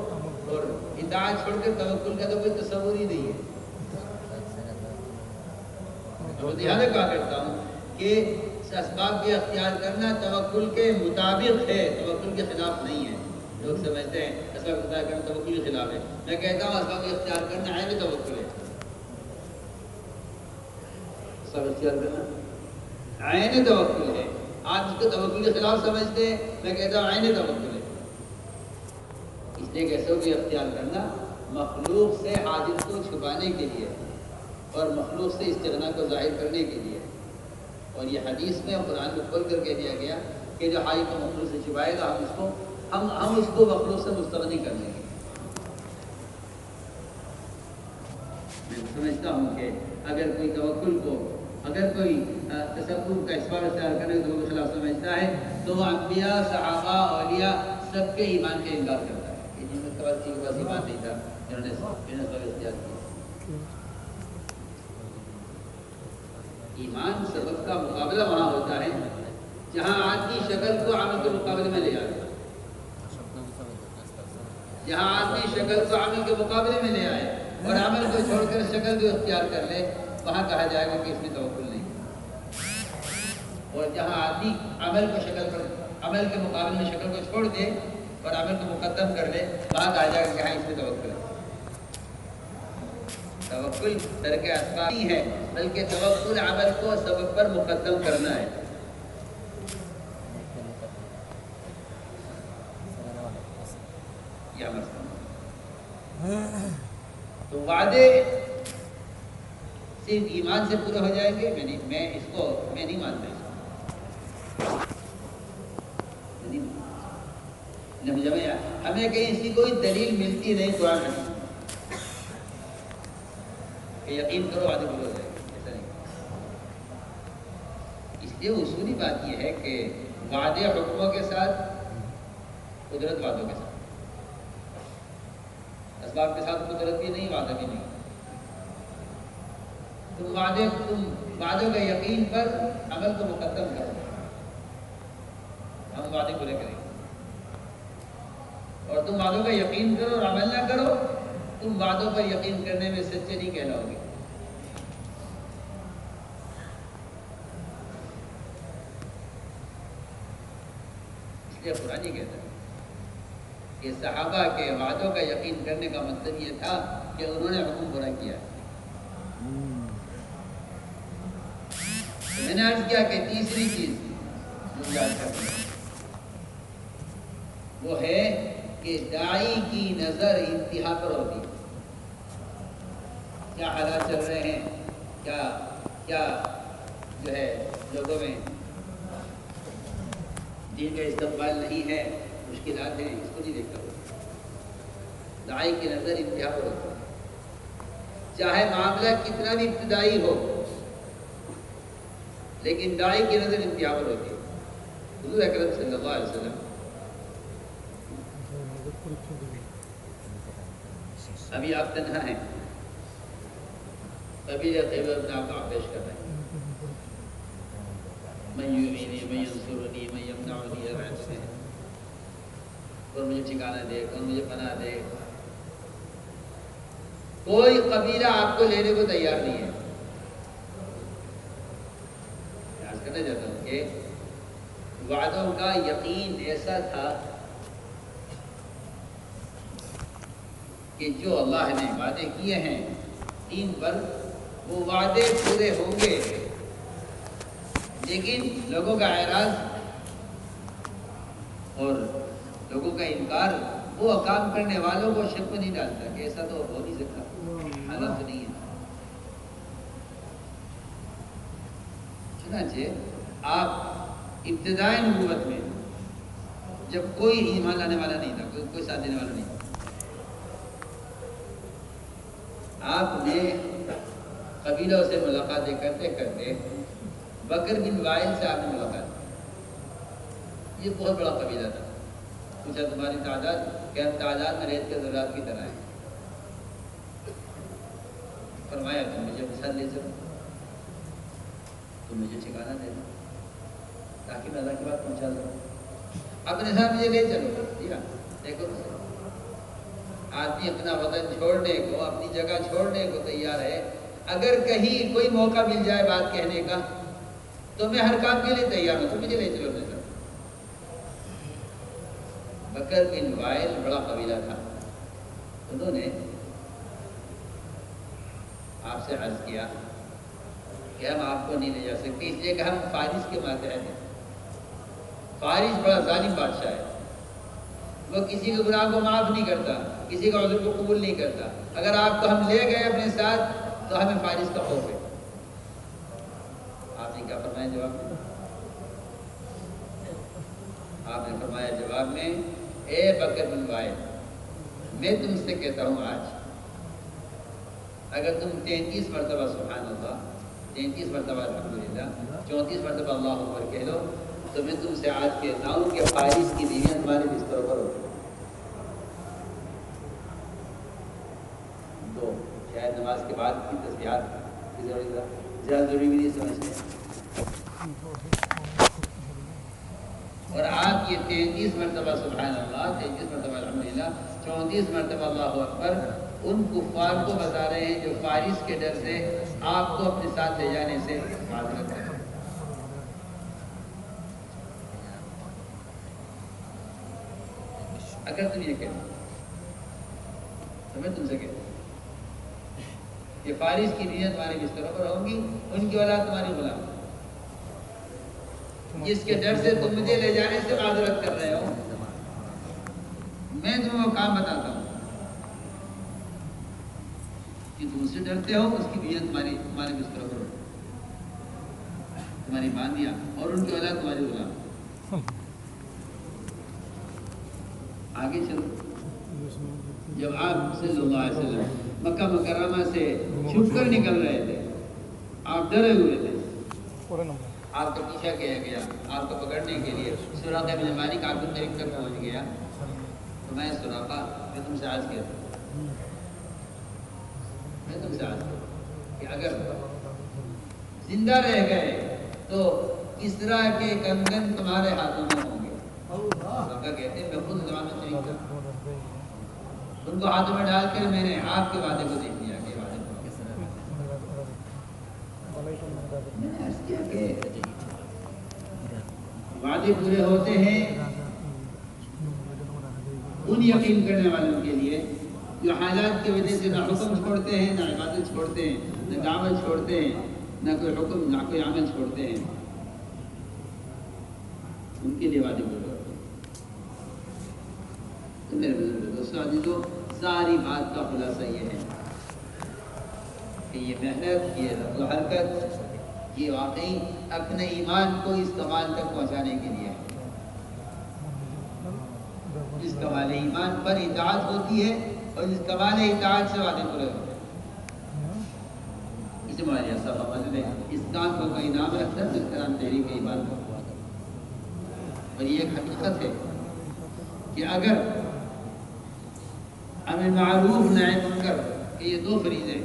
A: اور اطاعت چھوڑ کر توکل کا تو کوئی تصور ہی نہیں ہے۔ تو دھیان کہا کرتا ہوں کہ اسباب کے اختیار کرنا توکل کے مطابق ہے، توکل کے خلاف نہیں ہے۔ لوگ سمجھتے ہیں اسباب اختیار کرنا توکل کے خلاف ہے، میں کہتا ہوں اسباب کے اختیار کرنا عین توکل ہے۔ اسباب اختیار کرنا عین توکل ہے۔ آپ اس کو توکل کے خلاف سمجھتے ہیں، میں کہتا ہوں عین توکل ہے۔ اس لیے کہ اسباب کے اختیار کرنا مخلوق سے حاجت کو چھپانے کے لیے اور مخلوق سے استغنا کو ظاہر کرنے کے لیے، اور یہ حدیث میں قرآن میں کھول کر کہہ دیا گیا کہ جو حاجت کو مخلوق سے چھپائے گا ہم اس کو مخلوق سے مستغنی کر لیں گے۔ میں سمجھتا ہوں کہ اگر کوئی توکل کو، اگر کوئی تصوف کا اسباب اختیار کرنے کو خلاف سمجھتا ہے تو وہ انبیاء، صحابہ، اولیاء سب کے ایمان کا انکار کرتا ہے کہ جن میں توکل کے پاس ایمان نہیں تھا جنہوں نے اسباب اختیار کیا۔ ایمان سبب کا مقابلہ وہاں ہوتا ہے جہاں آدمی شکل کو عمل کے مقابلے میں لے آئے، جہاں آدمی شکل کو عمل کے مقابلے میں لے آئے اور عمل کو چھوڑ کر شکل بھی اختیار کر لے، وہاں کہا جائے گا کہ اس میں توکل نہیں۔ اور جہاں آدمی عمل کے مقابلے میں شکل کو چھوڑ دے اور عمل کو مقدم کر لے، وہاں کہا جائے گا کہ ہاں اس میں توکل ہے۔ توکل ترک اسباب نہیں ہے، بلکہ توکل عمل کو سبب پر مقدم کرنا ہے۔ یہ مسئلہ تو وعدے صرف ایمان سے پورے ہو جائیں گے؟ میں نہیں مانتا اس کو۔ ہمیں کہیں اس کی کوئی دلیل ملتی نہیں قرآن میں کہ یقین کرو وعدے پورے ہو جائیں گے، ایسا نہیں۔ اس لیے اصولی بات یہ ہے کہ وعدے حکموں کے ساتھ، قدرت وعدوں کے ساتھ، اسباب کے ساتھ قدرت بھی نہیں، وعدہ بھی نہیں۔ تم وعدوں کے یقین پر عمل کو مقدم کرو، ہم وعدے پورے کریں گے، اور تم وعدوں کا یقین کرو اور عمل نہ کرو، تم وعدوں پر یقین کرنے میں سچے نہیں کہلاؤ گے۔ اس لیے قرآن یہ کہتا ہے کہ صحابہ کے وعدوں کا یقین کرنے کا مطلب یہ تھا کہ انہوں نے حکم پورا کیا۔ میں نے عرض کیا کہ تیسری چیز جو یاد کرتے ہیں وہ ہے کہ داعی کی نظر انتہا پر ہوتی ہے۔ کیا حالات چل رہے ہیں، کیا جو ہے لوگوں میں دین کا استقبال نہیں ہے، مشکلات ہیں، اس کو نہیں دیکھتا وہ۔ داعی کی نظر انتہا پر ہوتی ہے، چاہے معاملہ کتنا بھی ابتدائی ہو، لیکن داعی کی نظر انتہا پر ہوتی ہے۔ حضور اکرم صلی اللہ علیہ وسلم ابھی آپ تنہا ہیں، ابھی طیبہ اپنے آپ کو پیش کر رہے ہیں، من یعینی من ینصرنی من یمنعنی، رہتے ہیں کون مجھے ٹھکانہ دے، کون مجھے پناہ دے۔ کوئی قبیلہ آپ کو لینے کو تیار نہیں ہے۔ یاد کرنا چاہتا ہوں کہ وعدوں کا یقین ایسا تھا کہ جو اللہ نے وعدے کیے ہیں دین پر، وہ وعدے پورے ہوں گے، لیکن لوگوں کا اعراض اور لوگوں کا انکار وہ کام کرنے والوں کو شک میں نہیں ڈالتا کہ ایسا تو ہو نہیں سکتا، حالات تو نہیں ہے۔ چنانچہ آپ ابتدائی نبوت میں جب کوئی ایمان لانے والا نہیں تھا، کوئی ساتھ دینے والا نہیں تھا، آپ نے قبیلوں سے ملاقاتیں کرتے کرتے بکر بن وائل سے آپ نے ملاقات کی۔ یہ بہت بڑا قبیلہ تھا۔ پوچھا تمہاری تعداد؟ کہ ہم تعداد میں ریت کے ذرات کی طرح ہیں۔ فرمایا تم مجھے مسل لے چلو، تم مجھے ٹھکانا دے دو تاکہ میں اللہ کی بات پہنچا دوں، اپنے ساتھ مجھے لے چلو۔ دیکھو آدمی اپنا وطن چھوڑنے کو، اپنی جگہ چھوڑنے کو تیار ہے، اگر کہیں کوئی موقع مل جائے بات کہنے کا تو میں ہر کام کے لیے تیار ہوں، تو مجھے لے چلو اپنے ساتھ۔ بکر بن وائل بڑا قبیلہ تھا، انہوں نے آپ سے عرض کیا کہ ہم آپ کو نہیں لے جا سکتے، اس لیے کہ ہم فارس کے ماتحت ہیں۔ فارس بڑا ظالم بادشاہ ہے، وہ کسی کے گناہ کو معاف نہیں کرتا، کسی کا عذر کو قبول نہیں کرتا۔ اگر آپ کو ہم لے گئے اپنے ساتھ تو ہمیں فارس کا خوف ہے۔ آپ نے کیا فرمایا جواب میں؟ آپ نے فرمایا جواب میں، اے بکر بن وائل، میں تم سے کہتا ہوں آج اگر تم 33 مرتبہ سبحان اللہ، 33 مرتبہ الحمدللہ، 34 مرتبہ اللہ اکبر کہہ لو تو میں تم سے آج کہتا ہوں کہ فارس کی بیویاں تمہارے بستروں پر ہوگی۔ تو شاید نماز کے بعد کی تسبیحات زیادہ ضروری بھی نہیں سمجھتے، اور آپ یہ 33 مرتبہ سبحان اللہ، 33 مرتبہ الحمدللہ، 34 مرتبہ اللہ اکبر ان کفار کو بتا رہے ہیں جو فارس کے ڈر سے آپ کو اپنے ساتھ لے جانے سے معذرت کریں۔ اگر تم یہ کہتے تو میں تم سے کہتا ہوں کہ فارس کی بیویاں تمہارے بستروں پر ہوں گی، ان کی اولاد تمہاری غلام، جس کے ڈر سے تم مجھے لے جانے سے معذرت کر رہے ہو، میں تمہیں وہ کام بتاتا ہوں کہ تم سے ڈرتے ہو، اس کی بیویاں تمہارے بستروں پر ہوں، تمہاری باندیاں، اور ان کی اولاد تمہاری غلام۔ آگے چلو، جب آپ صلی اللہ علیہ وسلم مکہ مکرمہ سے چھپ کر نکل رہے تھے، آپ ڈرے ہوئے تھے، آپ کا پیچھا کیا گیا آپ کو پکڑنے کے لیے، سراقہ بن مالک آپ کے قریب تک پہنچ گیا، تو میں سراقہ، میں تم سے عرض کہتا ہوں، میں تم سے عرض کرتا ہوں کہ اگر زندہ رہ گئے تو اس طرح کے کنگن تمہارے ہاتھوں میں ہوں گے۔ سراقہ کہتے ہیں میں خود زبان میں شریک تھا، ان کو ہاتھوں میں ڈال کر میں نے آپ کے وعدے کو دیکھ لیا کہ وعدے کو کس طرح میں نے عرض کیا کہ وعدے پورے ہوتے ہیں ان یقین کرنے والوں کے لیے جو حالات کی وجہ سے نہ حکم چھوڑتے ہیں، نہ عبادت چھوڑتے ہیں، نہ دعوت چھوڑتے ہیں، نہ کوئی حکم، نہ کوئی عمل چھوڑتے ہیں، ان کے لیے وعدے پورے ہوتے ہیں۔ تو میرے بزرگ دوستوں عزیزوں، ساری بات کا خلاصہ یہ ہے کہ یہ محنت، یہ رفع و حرکت، یہ واقعی اپنے ایمان کو اس کمال تک پہنچانے کے لیے ہے۔ جس کمال ایمان پر اطاعت ہوتی ہے اور جس کمال اطاعت سے وعدے پورے ہوتے ہیں، اسے ہمارے سب عمل میں اس کام کو کا انعام رکھتا ہے، احترام تحریک ایمان کو۔ اور یہ ایک حقیقت ہے کہ اگر امر معروف نہی منکر کہ یہ دو فریضے،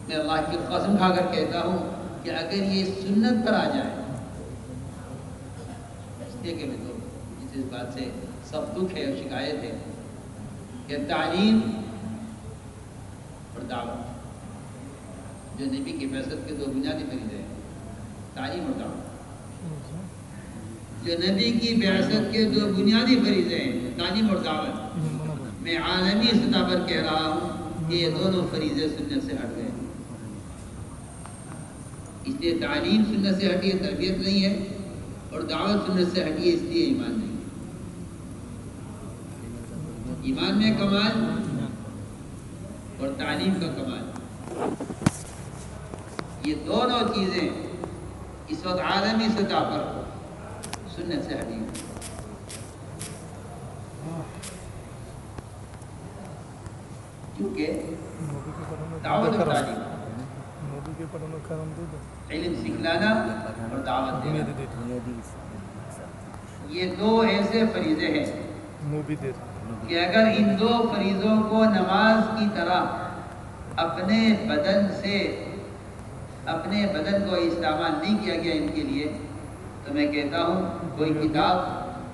A: میں اللہ کی قسم کھا کر کہتا ہوں کہ اگر یہ سنت پر آ جائے، اس لیے کہ میں تو اس بات سے سب دکھ ہے اور شکایت ہے کہ تعلیم اور دعوت جو نبی کی بعثت کے دو بنیادی فریضے ہیں، تعلیم اور دعوت، جو نبی کی بعثت کے دو بنیادی فریضے ہیں، تعلیم اور دعوت، میں عالمی سطح پر کہہ رہا ہوں کہ یہ دونوں فریضے سنت سے ہٹ گئے۔ اس لیے تعلیم سنت سے ہٹی ہے، تربیت نہیں ہے، اور دعوت سنت سے ہٹی ہے، اس لیے ایمان نہیں ہے۔ ایمان میں کمال اور تعلیم کا کمال، یہ دونوں چیزیں اس وقت عالمی سطح پر سنت سے حدیث کیونکہ
C: موبی کے پڑھنے
A: دعوت اور تعلیم
C: موبی کے پڑھنے کا نام دے دو
A: علم سکھلانا اور دعوت
C: دنیا
A: دینا
C: دے دے
A: یہ دو ایسے فریضے ہیں
C: موبی دے دو
A: کہ اگر ان دو فریضوں کو نماز کی طرح اپنے بدن کو استعمال نہیں کیا گیا ان کے لیے تو میں کہتا ہوں کوئی کتاب،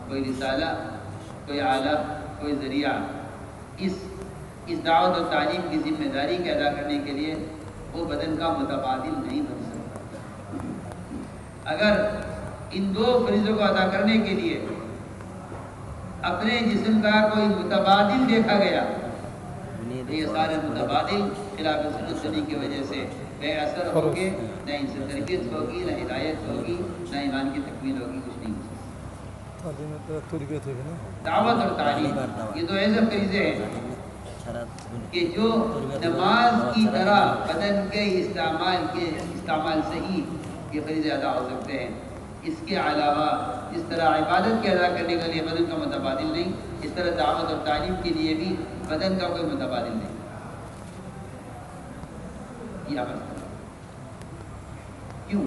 A: کوئی رسالہ، کوئی آلہ، کوئی ذریعہ اس دعوت و تعلیم کی ذمہ داری کے ادا کرنے کے لیے وہ بدن کا متبادل نہیں بن سکتا۔ اگر ان دو فریضوں کو ادا کرنے کے لیے اپنے جسم کا کوئی متبادل دیکھا گیا تو یہ سارے متبادل خلاف سنت سنی کی وجہ سے بے اثر ہوں گے، نہ ان سے تربیت ہوگی، نہ ہدایت ہوگی، نہ ایمان کی تکمیل ہوگی، کچھ نہیں ہو سکتا۔
C: تعلیم تربیت ہوگی نا،
A: دعوت اور تعلیم یہ دو ایسے فریضے ہیں کہ جو نماز کی طرح بدن کے استعمال سے ہی یہ فریضے ادا ہو سکتے ہیں۔ اس کے علاوہ اس طرح عبادت کے ادا کرنے کے لیے بدن کا متبادل نہیں، اس طرح دعوت اور تعلیم کے لیے بھی بدن کا کوئی متبادل نہیں۔ یہ مسئلہ کیوں؟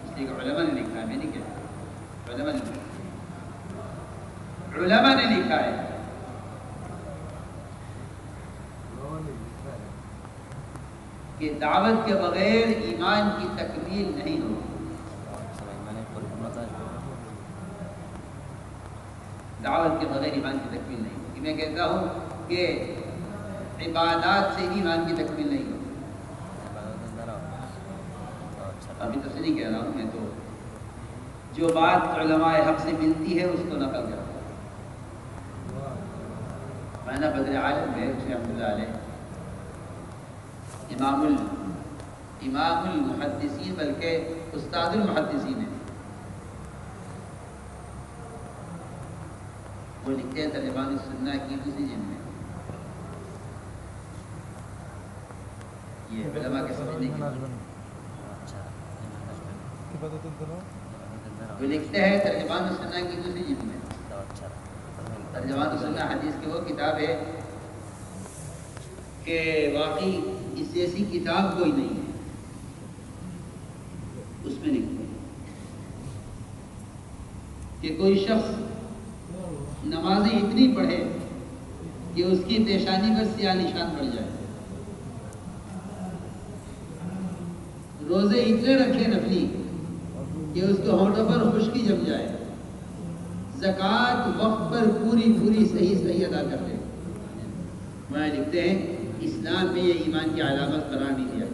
A: اس لیے کہ علماء نے لکھا ہے، میں نہیں کہتا، علماء نے لکھا ہے کہ دعوت کے بغیر ایمان کی تکمیل نہیں ہوگی۔ دعوت کے بغیر ایمان کی تکمیل نہیں ہوگی۔ میں کہتا ہوں کہ عبادات سے ہی ایمان کی تکمیل نہیں ہوگی۔ ابھی تو سے نہیں کہہ رہا ہوں، میں تو جو بات علماء حق سے ملتی ہے اس کو نقل کرتا ہوں۔ مولانا بدر عالم بہر رحمۃ اللہ علیہ امام المحدثین بلکہ استاد المحدثین ہیں، وہ لکھتے ہیں ترجمان السنہ کی دوسری جلد میں، یہ علماء کے سمجھنے کی وہ لکھتے ہیں ترجمان السنہ کی دوسری جلد میں۔ ترجمان السنہ حدیث کی وہ کتاب ہے کہ واقعی اس جیسی کتاب کوئی نہیں ہے، اس میں لکھتے ہیں کہ کوئی شخص نمازیں اتنی پڑھے کہ اس کی پیشانی پر سیاہ نشان پڑ جائے، روزے اتنے رکھے نفلی کہ اس کے ہونٹوں پر خشکی جم جائے، زکوٰۃ وقت پر پوری صحیح ادا کر دے۔ وہاں لکھتے ہیں اسلام میں یہ ایمان کی علامت قرار نہیں دیا گیا۔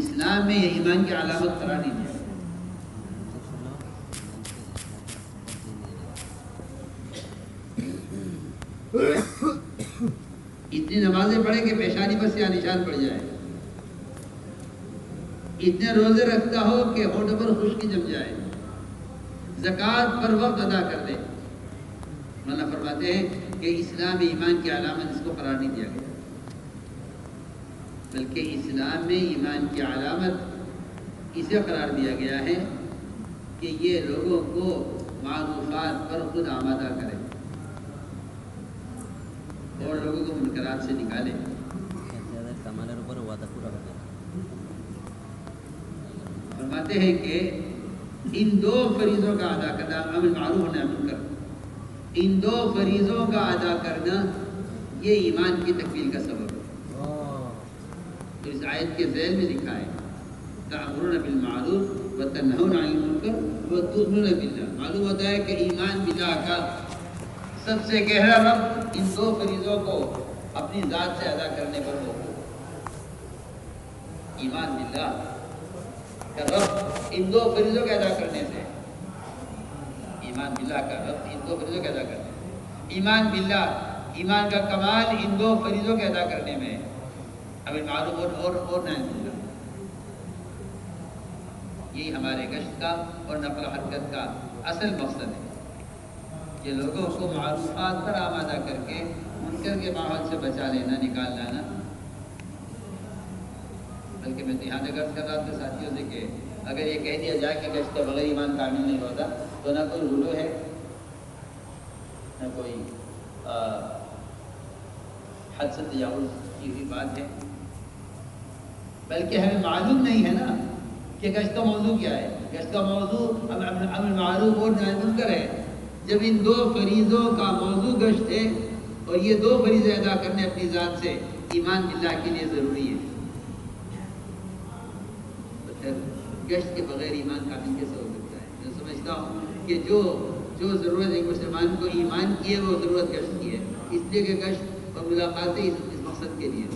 A: اسلام میں یہ ایمان کی علامت قرار نہیں دیا گیا۔ اتنی نمازیں پڑھے کہ پیشانی پر سیاہ نشان پڑ جائے، اتنے روزے رکھتا ہو کہ ہونٹوں پر خشکی جم جائے، زکوٰۃ پر وقت ادا کر دے۔ مولانا فرماتے ہیں کہ اسلام میں ایمان کی علامت اس کو قرار نہیں دیا گیا، بلکہ اسلام میں ایمان کی علامت اسے قرار دیا گیا ہے کہ یہ لوگوں کو معروفات پر خود آمادہ کرے اور لوگوں کو منکرات سے نکالے۔ فرماتے ہیں کہ ان دو فریضوں کا ادا کرنا، امر معروف و نہی عن منکر، ان دو فریضوں کا ادا کرنا یہ ایمان کی تکمیل کا سبب ہے۔ تو اس آیت کے ذیل میں لکھا ہے تأمرون بالمعروف وتنہون عن المنکر وتؤمنون باللہ۔ معلوم ہوتا ہے کہ ایمان باللہ کا سب سے گہرا ربط ان دو فریضوں کو اپنی ذات سے ادا کرنے پر ہو۔ ایمان باللہ کا ربط ان دو فریضوں کے ادا کرنے سے، ایمان باللہ کا ربط ان دو فریضوں کے ادا کرنے سے، ایمان باللہ، ایمان کا کمال ان دو فریضوں کے ادا کرنے میں، امر معروف اور نہی عن منکر۔ یہی ہمارے گشت کا اور نقل و حرکت کا اصل مقصد ہے کہ لوگوں کو معروفات پر آمادہ کر کے منکر کے ماحول سے بچا لینا، نکال لانا، بلکہ میں تو یہاں تک عرض کر رہا تھا ساتھیوں سے کہ اگر یہ کہہ دیا جائے کہ گشت کے بغیر ایمان کامل نہیں ہوتا تو نہ کوئی غلو ہے نہ کوئی حد سے تجاوز کی ہوئی بات ہے، بلکہ ہمیں معلوم نہیں ہے نا کہ گشت کا موضوع کیا ہے۔ گشت کا موضوع امر معروف اور نہی منکر ہے۔ جب ان دو فریضوں کا موضوع گشت ہے اور یہ دو فریضے ادا کرنے اپنی ذات سے ایمان باللہ کے لیے ضروری ہے، تو پھر گشت کے بغیر ایمان کامل کیسے ہو سکتا ہے؟ میں سمجھتا ہوں کہ جو ضرورت ایک مسلمان کو ایمان کی ہے وہ ضرورت گشت کی ہے، اس لیے کہ گشت اور ملاقاتیں اس مقصد کے لیے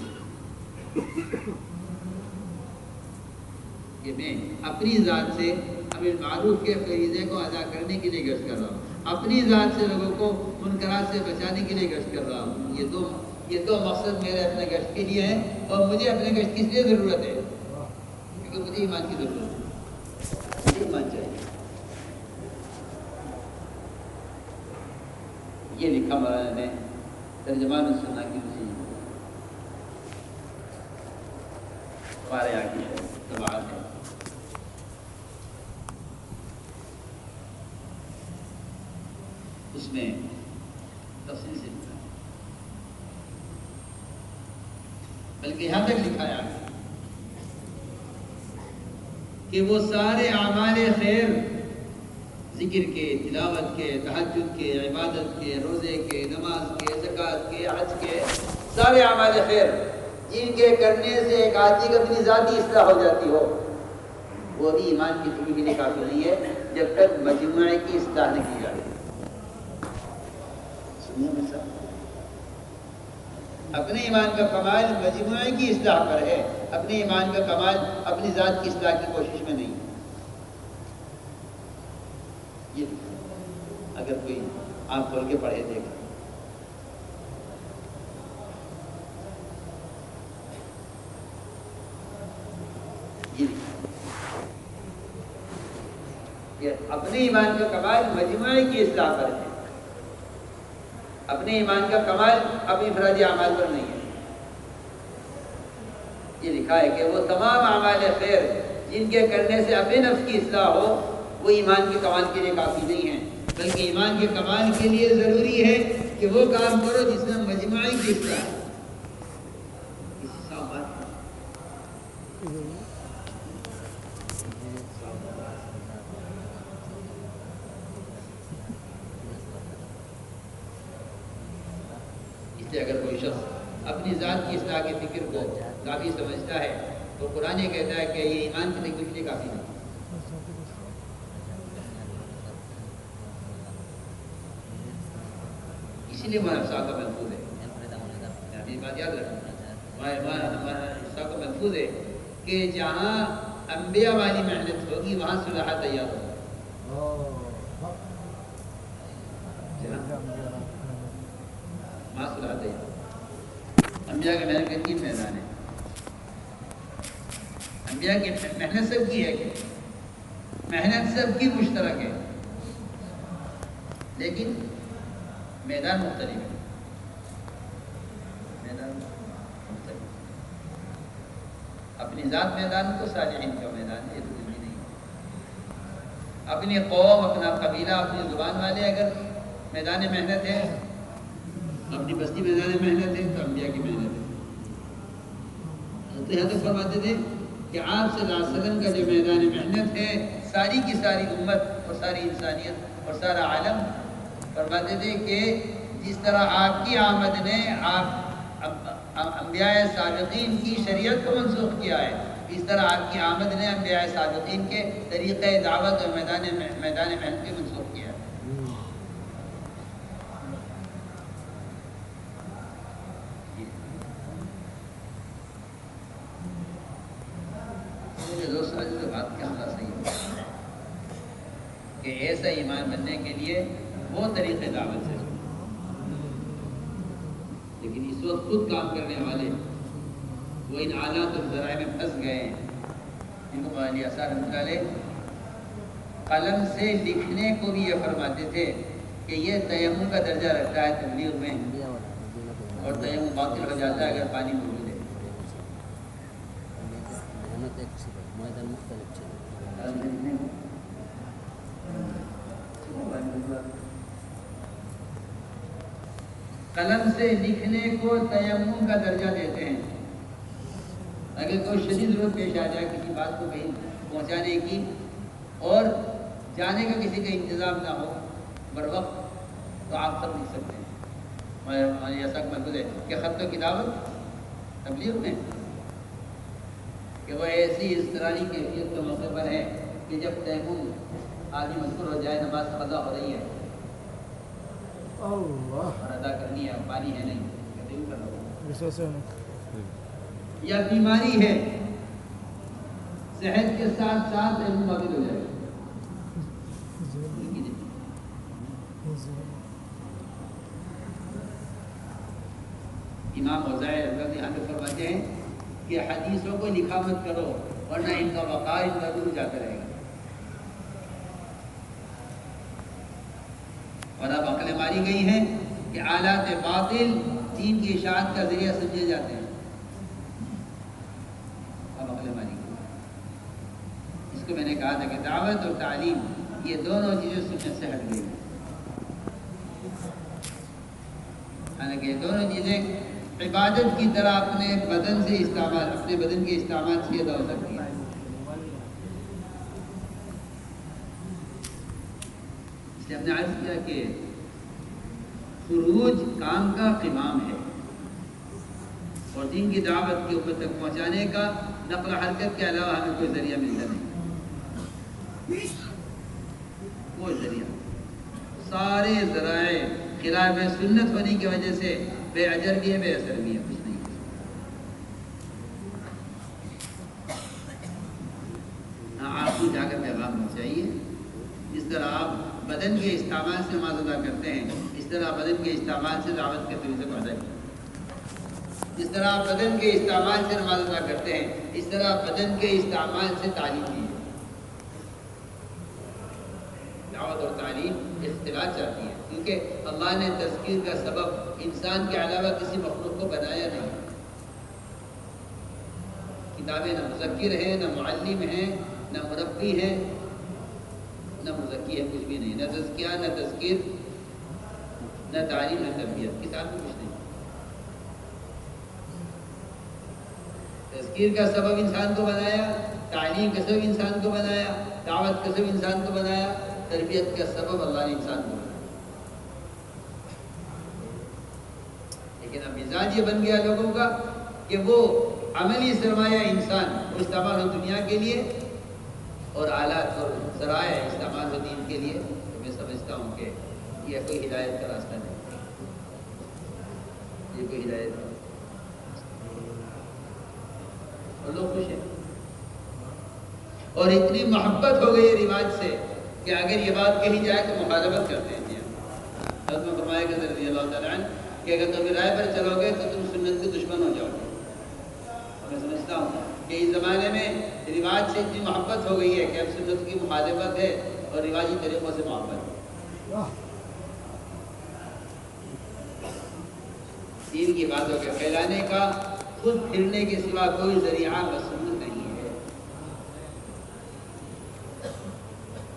A: کہ میں اپنی ذات سے امر معروف کے فریضے کو ادا کرنے کے لیے گشت کر رہا ہوں، اپنی ذات سے لوگوں کو منکرات سے بچانے کے لیے گشت کر رہا ہوں۔ یہ دو مقصد میرے اپنے گشت کے لیے ہیں، اور مجھے اپنے گشت کس لیے ضرورت ہے؟ کیونکہ مجھے ایمان کی ضرورت ہے، مجھے ایمان چاہیے۔ یہ لکھا مولانا نے ترجمان السنہ کی اسی پارے آگے ہے طبعات ہے۔ اس میں تفصیل سے لکھا ہے، بلکہ یہاں تک لکھا ہے کہ وہ سارے اعمال خیر، ذکر کے، تلاوت کے، تہجد کے، عبادت کے، روزے کے، نماز کے، زکوٰۃ کے، حج کے، سارے اعمال خیر جن کے کرنے سے ایک آدمی کی اپنی ذاتی اصلاح ہو جاتی ہو، وہ بھی ایمان کی شروع کے لیے کافی نہیں ہے جب تک مجموعے کی اصلاح نہیں کی جاتی۔ اپنے ایمان کا کمال مجموعے کی اصلاح پر ہے، اپنے ایمان کا کمال اپنی ذات کی اصلاح کی کوشش میں نہیں۔ یہ اگر کوئی آنکھ کھول کے پڑھے دیکھے یہ اپنے ایمان کا کمال مجموعے کی اصلاح پر ہے، اپنے ایمان کا کمال اپنی انفرادی اعمال پر نہیں ہے۔ یہ لکھا ہے کہ وہ تمام اعمال خیر جن کے کرنے سے اپنے نفس کی اصلاح ہو وہ ایمان کے کمال کے لیے کافی نہیں ہے، بلکہ ایمان کے کمال کے لیے ضروری ہے کہ وہ کام کرو جس میں مجموعی کی اصلاح ہے۔ اس لیے اگر کوئی شخص اپنی ذات کی اصلاح کے فکر کو کافی سمجھتا ہے تو قرآن یہ کہتا ہے کہ یہ ایمان کی تکمیل کے لیے کافی نہیں۔ اسی لیے ہمارا حصہ کا محفوظ ہے، اپنی بات یاد رکھنا، ہمارا حصہ کا محفوظ ہے کہ جہاں انبیاء والی محنت ہوگی وہاں صلح تیار ہوگا۔ وہاں صلح تیار ہوگا۔ انبیاء کی محنت کے تین میدان ہیں، انبیاء کی محنت سب کی ہے، کہ محنت سب کی مشترک ہے، لیکن میدان مختلف ہے، میدان مختلف۔ اپنی ذات میدان تو صالحین کا میدان ہے، یہ تو ضروری نہیں ہے۔ اپنی قوم، اپنا قبیلہ، اپنی زبان والے اگر میدان محنت ہے، اپنی بستی میدان محنت ہے، تو انبیاء کی محنت ہے۔ تو یہاں تک فرماتے تھے کہ آپ صلی اللہ علیہ وسلم کا جو میدان محنت ہے، ساری کی ساری امت اور ساری انسانیت اور سارا عالم، فرماتے تھے کہ جس طرح آپ کی آمد نے انبیاء سابقین کی شریعت کو منسوخ کیا ہے، اس طرح آپ کی آمد نے انبیاء سابقین کے طریقہ دعوت اور میدان محنت کو منسوخ کیا ہے۔ دوستوں جو بات کا خلاصہ صحیح ہے کہ ایسا ایمان بننے کے لیے وہ طریقے دعوت ہے، لیکن اس وقت خود کام کرنے والے وہ ان آلات اور ذرائع میں پھنس گئے ہیں، جن کو مولانا اثر رحمۃ اللہ علیہ قلم سے لکھنے کو بھی یہ فرماتے تھے کہ یہ تیمم کا درجہ رکھتا ہے تبلیغ میں، اور تیمم باطل ہو جاتا ہے اگر پانی موجود ہے۔
D: মেহনত এক ছিল, ময়দান মুখতালিফ ছিল।
A: قلم سے لکھنے کو تیمم کا درجہ دیتے ہیں. اگر کوئی شدید ضرورت پیش آ جائے کسی بات کو کہیں پہنچانے کی اور جانے کا کسی کا انتظام نہ ہو بر وقت، تو آپ سب لکھ سکتے ہیں. ایسا محفوظ ہے کہ خط و کتابت تبلیغ میں کہ وہ ایسی اضطراری کیفیت کے موقع پر ہے کہ جب تیمم آدمی مذکور ہو جائے، نماز قضا ہو رہی ہے اور ادا کرنی ہے، پانی ہے نہیں، یا بیماری ہے، صحت کے ساتھ ساتھ تیمم واقع ہو جائے گا. امام اوزاعی رضی اللہ عنہ فرماتے ہیں کہ حدیثوں کو لکھا مت کرو ورنہ ان کا وقار ان کا دور جاتا رہے گا. اور اب عقلیں ماری گئی ہیں کہ آلات باطل دین کی اشاعت کا ذریعہ سمجھے جاتے ہیں. اب عقلیں ماری گئی. اس کو میں نے کہا تھا کہ دعوت اور تعلیم یہ دونوں چیزیں سنت سے ہٹ گئی. حالانکہ یہ دونوں چیزیں عبادت کی طرح اپنے بدن سے استعمال، اپنے بدن کے استعمال سے ادا ہو سکتی ہے. اس لیے ہم نے عرض کیا کہ خروج کام کا قمام ہے اور دین کی دعوت کی امت تک پہنچانے کا نقل و حرکت کے علاوہ ہمیں کوئی ذریعہ ملتا نہیں. کوئی ذریعہ، سارے ذرائع خلاف سنت ہونے کی وجہ سے بے اجر بھی ہے، بے اثر بھی ہے، کچھ نہیں. آپ کو جا کر پیغام پہنچائیے. جس طرح آپ بدن کے استعمال سے نماز ادا کرتے ہیں، اس طرح بدن کے استعمال سے دعوت کے طریقے کو ادا کیجیے. جس طرح آپ بدن کے استعمال سے نماز ادا کرتے ہیں، اس طرح بدن کے استعمال سے تعلیم کیجیے. دعوت اور تعلیم اختلاط چاہتی ہے کیونکہ اللہ نے تذکیر کا سبب انسان کے علاوہ کسی مخلوق کو بنایا نہیں. کتابیں نہ مذکر ہیں، نہ معلم ہیں، نہ مربی ہیں، نہ مزکی ہے، کچھ بھی نہیں. نہ تزکیہ، نہ تذکیر، نہ تعلیم، نہ تربیت. کتاب میں کچھ نہیں. تذکیر کا سبب انسان کو بنایا، تعلیم کا سبب انسان کو بنایا، دعوت کا سبب انسان کو بنایا، تربیت کا سبب اللہ نے انسان کو بنایا. لیکن اب مزاج یہ بن گیا لوگوں کا کہ وہ عملی سرمایہ انسان وہ استعمال ہو دنیا کے لیے اور آلات اور ذرائع استعمال ہو دین کے لیے. تو میں سمجھتا ہوں کہ یہ کوئی ہدایت کا راستہ نہیں. یہ کوئی ہدایت نہیں. اور لوگ خوش ہیں اور اتنی محبت ہو گئی ہے رواج سے کہ اگر یہ بات کہی جائے تو مخالفت کرتے ہیں. حضرت میں فرمایا کہ رضی اللہ تعالیٰ عنہ کہ اگر تم رائے پر چلو گے تو تم سنت کے دشمن ہو جاؤ گے. میں سمجھتا ہوں کہ اس زمانے میں رواج سے اتنی محبت ہو گئی ہے کہ اب سنت کی مخالفت ہے اور رواجی طریقوں سے محبت ہے. دین کی باتوں کے پھیلانے کا خود پھرنے کے سوا کوئی ذریعہ مسنون نہیں ہے.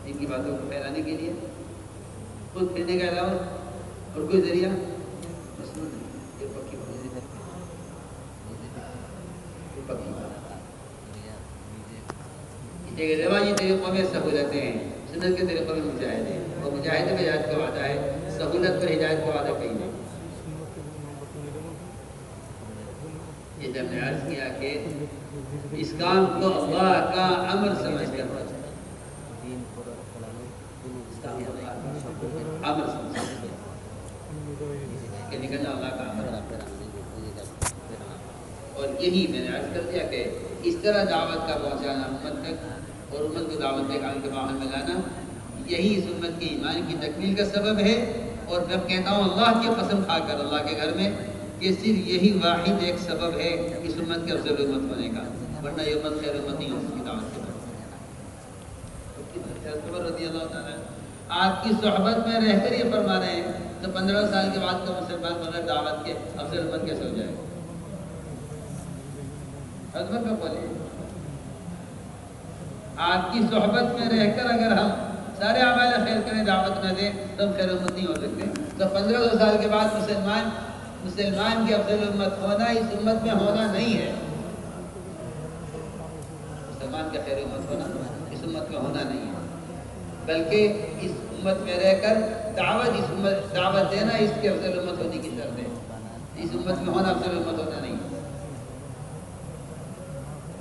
A: دین کی باتوں کو پھیلانے کے لیے خود پھرنے کے علاوہ اور کوئی ذریعہ مسنون نہیں. یہ پکی بات ہے. رواجی طریقوں میں سہولتیں ہیں، سنت کے طریقوں میں مجاہد ہیں. اور مجاہد میں ہدایت کا وعدہ ہے، سہولت پر ہدایت کا وعدہ کہیں نہیں. یہ جب نے عرض کیا کہ اس کام کو اللہ کا امر سمجھ کر امر سمجھ کہ نکلنا اللہ کا امر. اور یہی میں نے عرض کر دیا کہ اس طرح دعوت کا پہنچانا امت تک اور امت کو دعوت کے کام کے ماحول میں لانا، یہی اس امت کے ایمان کی تکمیل کا سبب ہے. اور میں کہتا ہوں اللہ کی قسم کھا کر اللہ کے گھر میں کہ صرف یہی واحد ایک سبب ہے اس امت کے افضل امت ہونے کا، ورنہ یہ امت خیر امت نہیں ہو سکتی. دعوت کے بعد رضی اللہ تعالیٰ آپ کی صحبت میں رہ کر یہ فرما رہے ہیں تو 15 سال کے بعد کا مسلمان بغیر دعوت کے افضل امت کیسے ہو جائے گا؟ حضرت کا بولے آپ کی صحبت میں رہ کر اگر ہم سارے اعمال خیر کریں، دعوت نہ دیں، تو ہم خیر امت نہیں ہو سکتے۔ تو 1500 سال کے بعد مسلمان کی افضل امت ہونا اس امت میں ہونا نہیں ہے، مسلمان کا خیر امت ہونا اس امت میں ہونا نہیں ہے، بلکہ اس امت میں رہ کر دعوت دینا اس کے افضل امت ہونے کی شرط ہے۔ اس امت میں ہونا افضل امت ہونا نہیں ہے،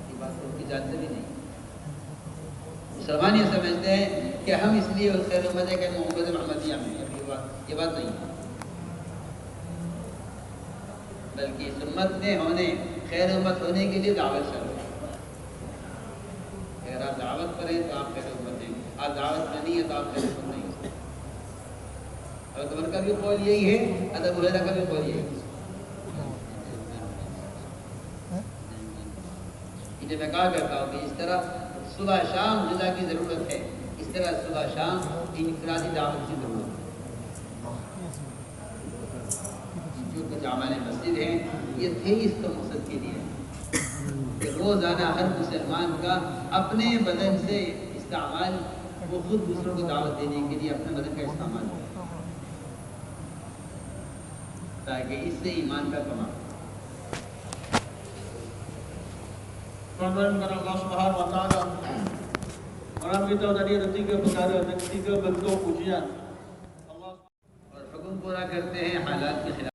A: یہ بات کو جانتے بھی نہیں۔ مسلمان یہ سمجھتے ہیں کہ ہم اس لیے خیر امت ہے کہ محمد محمدیہ میں، یہ بات نہیں ہے، بلکہ اس امت میں ہونے، خیر امت ہونے کے لیے دعوت شروع ہے۔ اگر آپ دعوت پر ہیں تو آپ خیر امت ہیں، آپ دعوت میں نہیں ہیں تو آپ خیر امت نہیں ہیں۔ حضرت عمر کا بھی قول یہی ہے، حضرت ابو ہریرہ کا بھی قول یہی ہے۔ انہیں میں کہا کرتا ہوں کہ اس طرح صبح شام جزا کی ضرورت ہے، اس طرح صبح شام انفرادی دعوت کی ضرورت ہے۔ جو کچھ اعمال مسجد ہیں یہ تھے اس کا مقصد کے لیے کہ روزانہ ہر مسلمان کا اپنے بدن سے استعمال، وہ خود دوسروں کو دعوت دینے کے لیے اپنے بدن کا استعمال ہو، تاکہ اس سے ایمان کا کمال۔
B: Tuan-tuan dan Allah Subhanahu wa taala, orang kita tadi ada 3 perkara dan 3 bentuk ujian.
A: اور حکم پورا کرتے ہیں حالات کے خلاف۔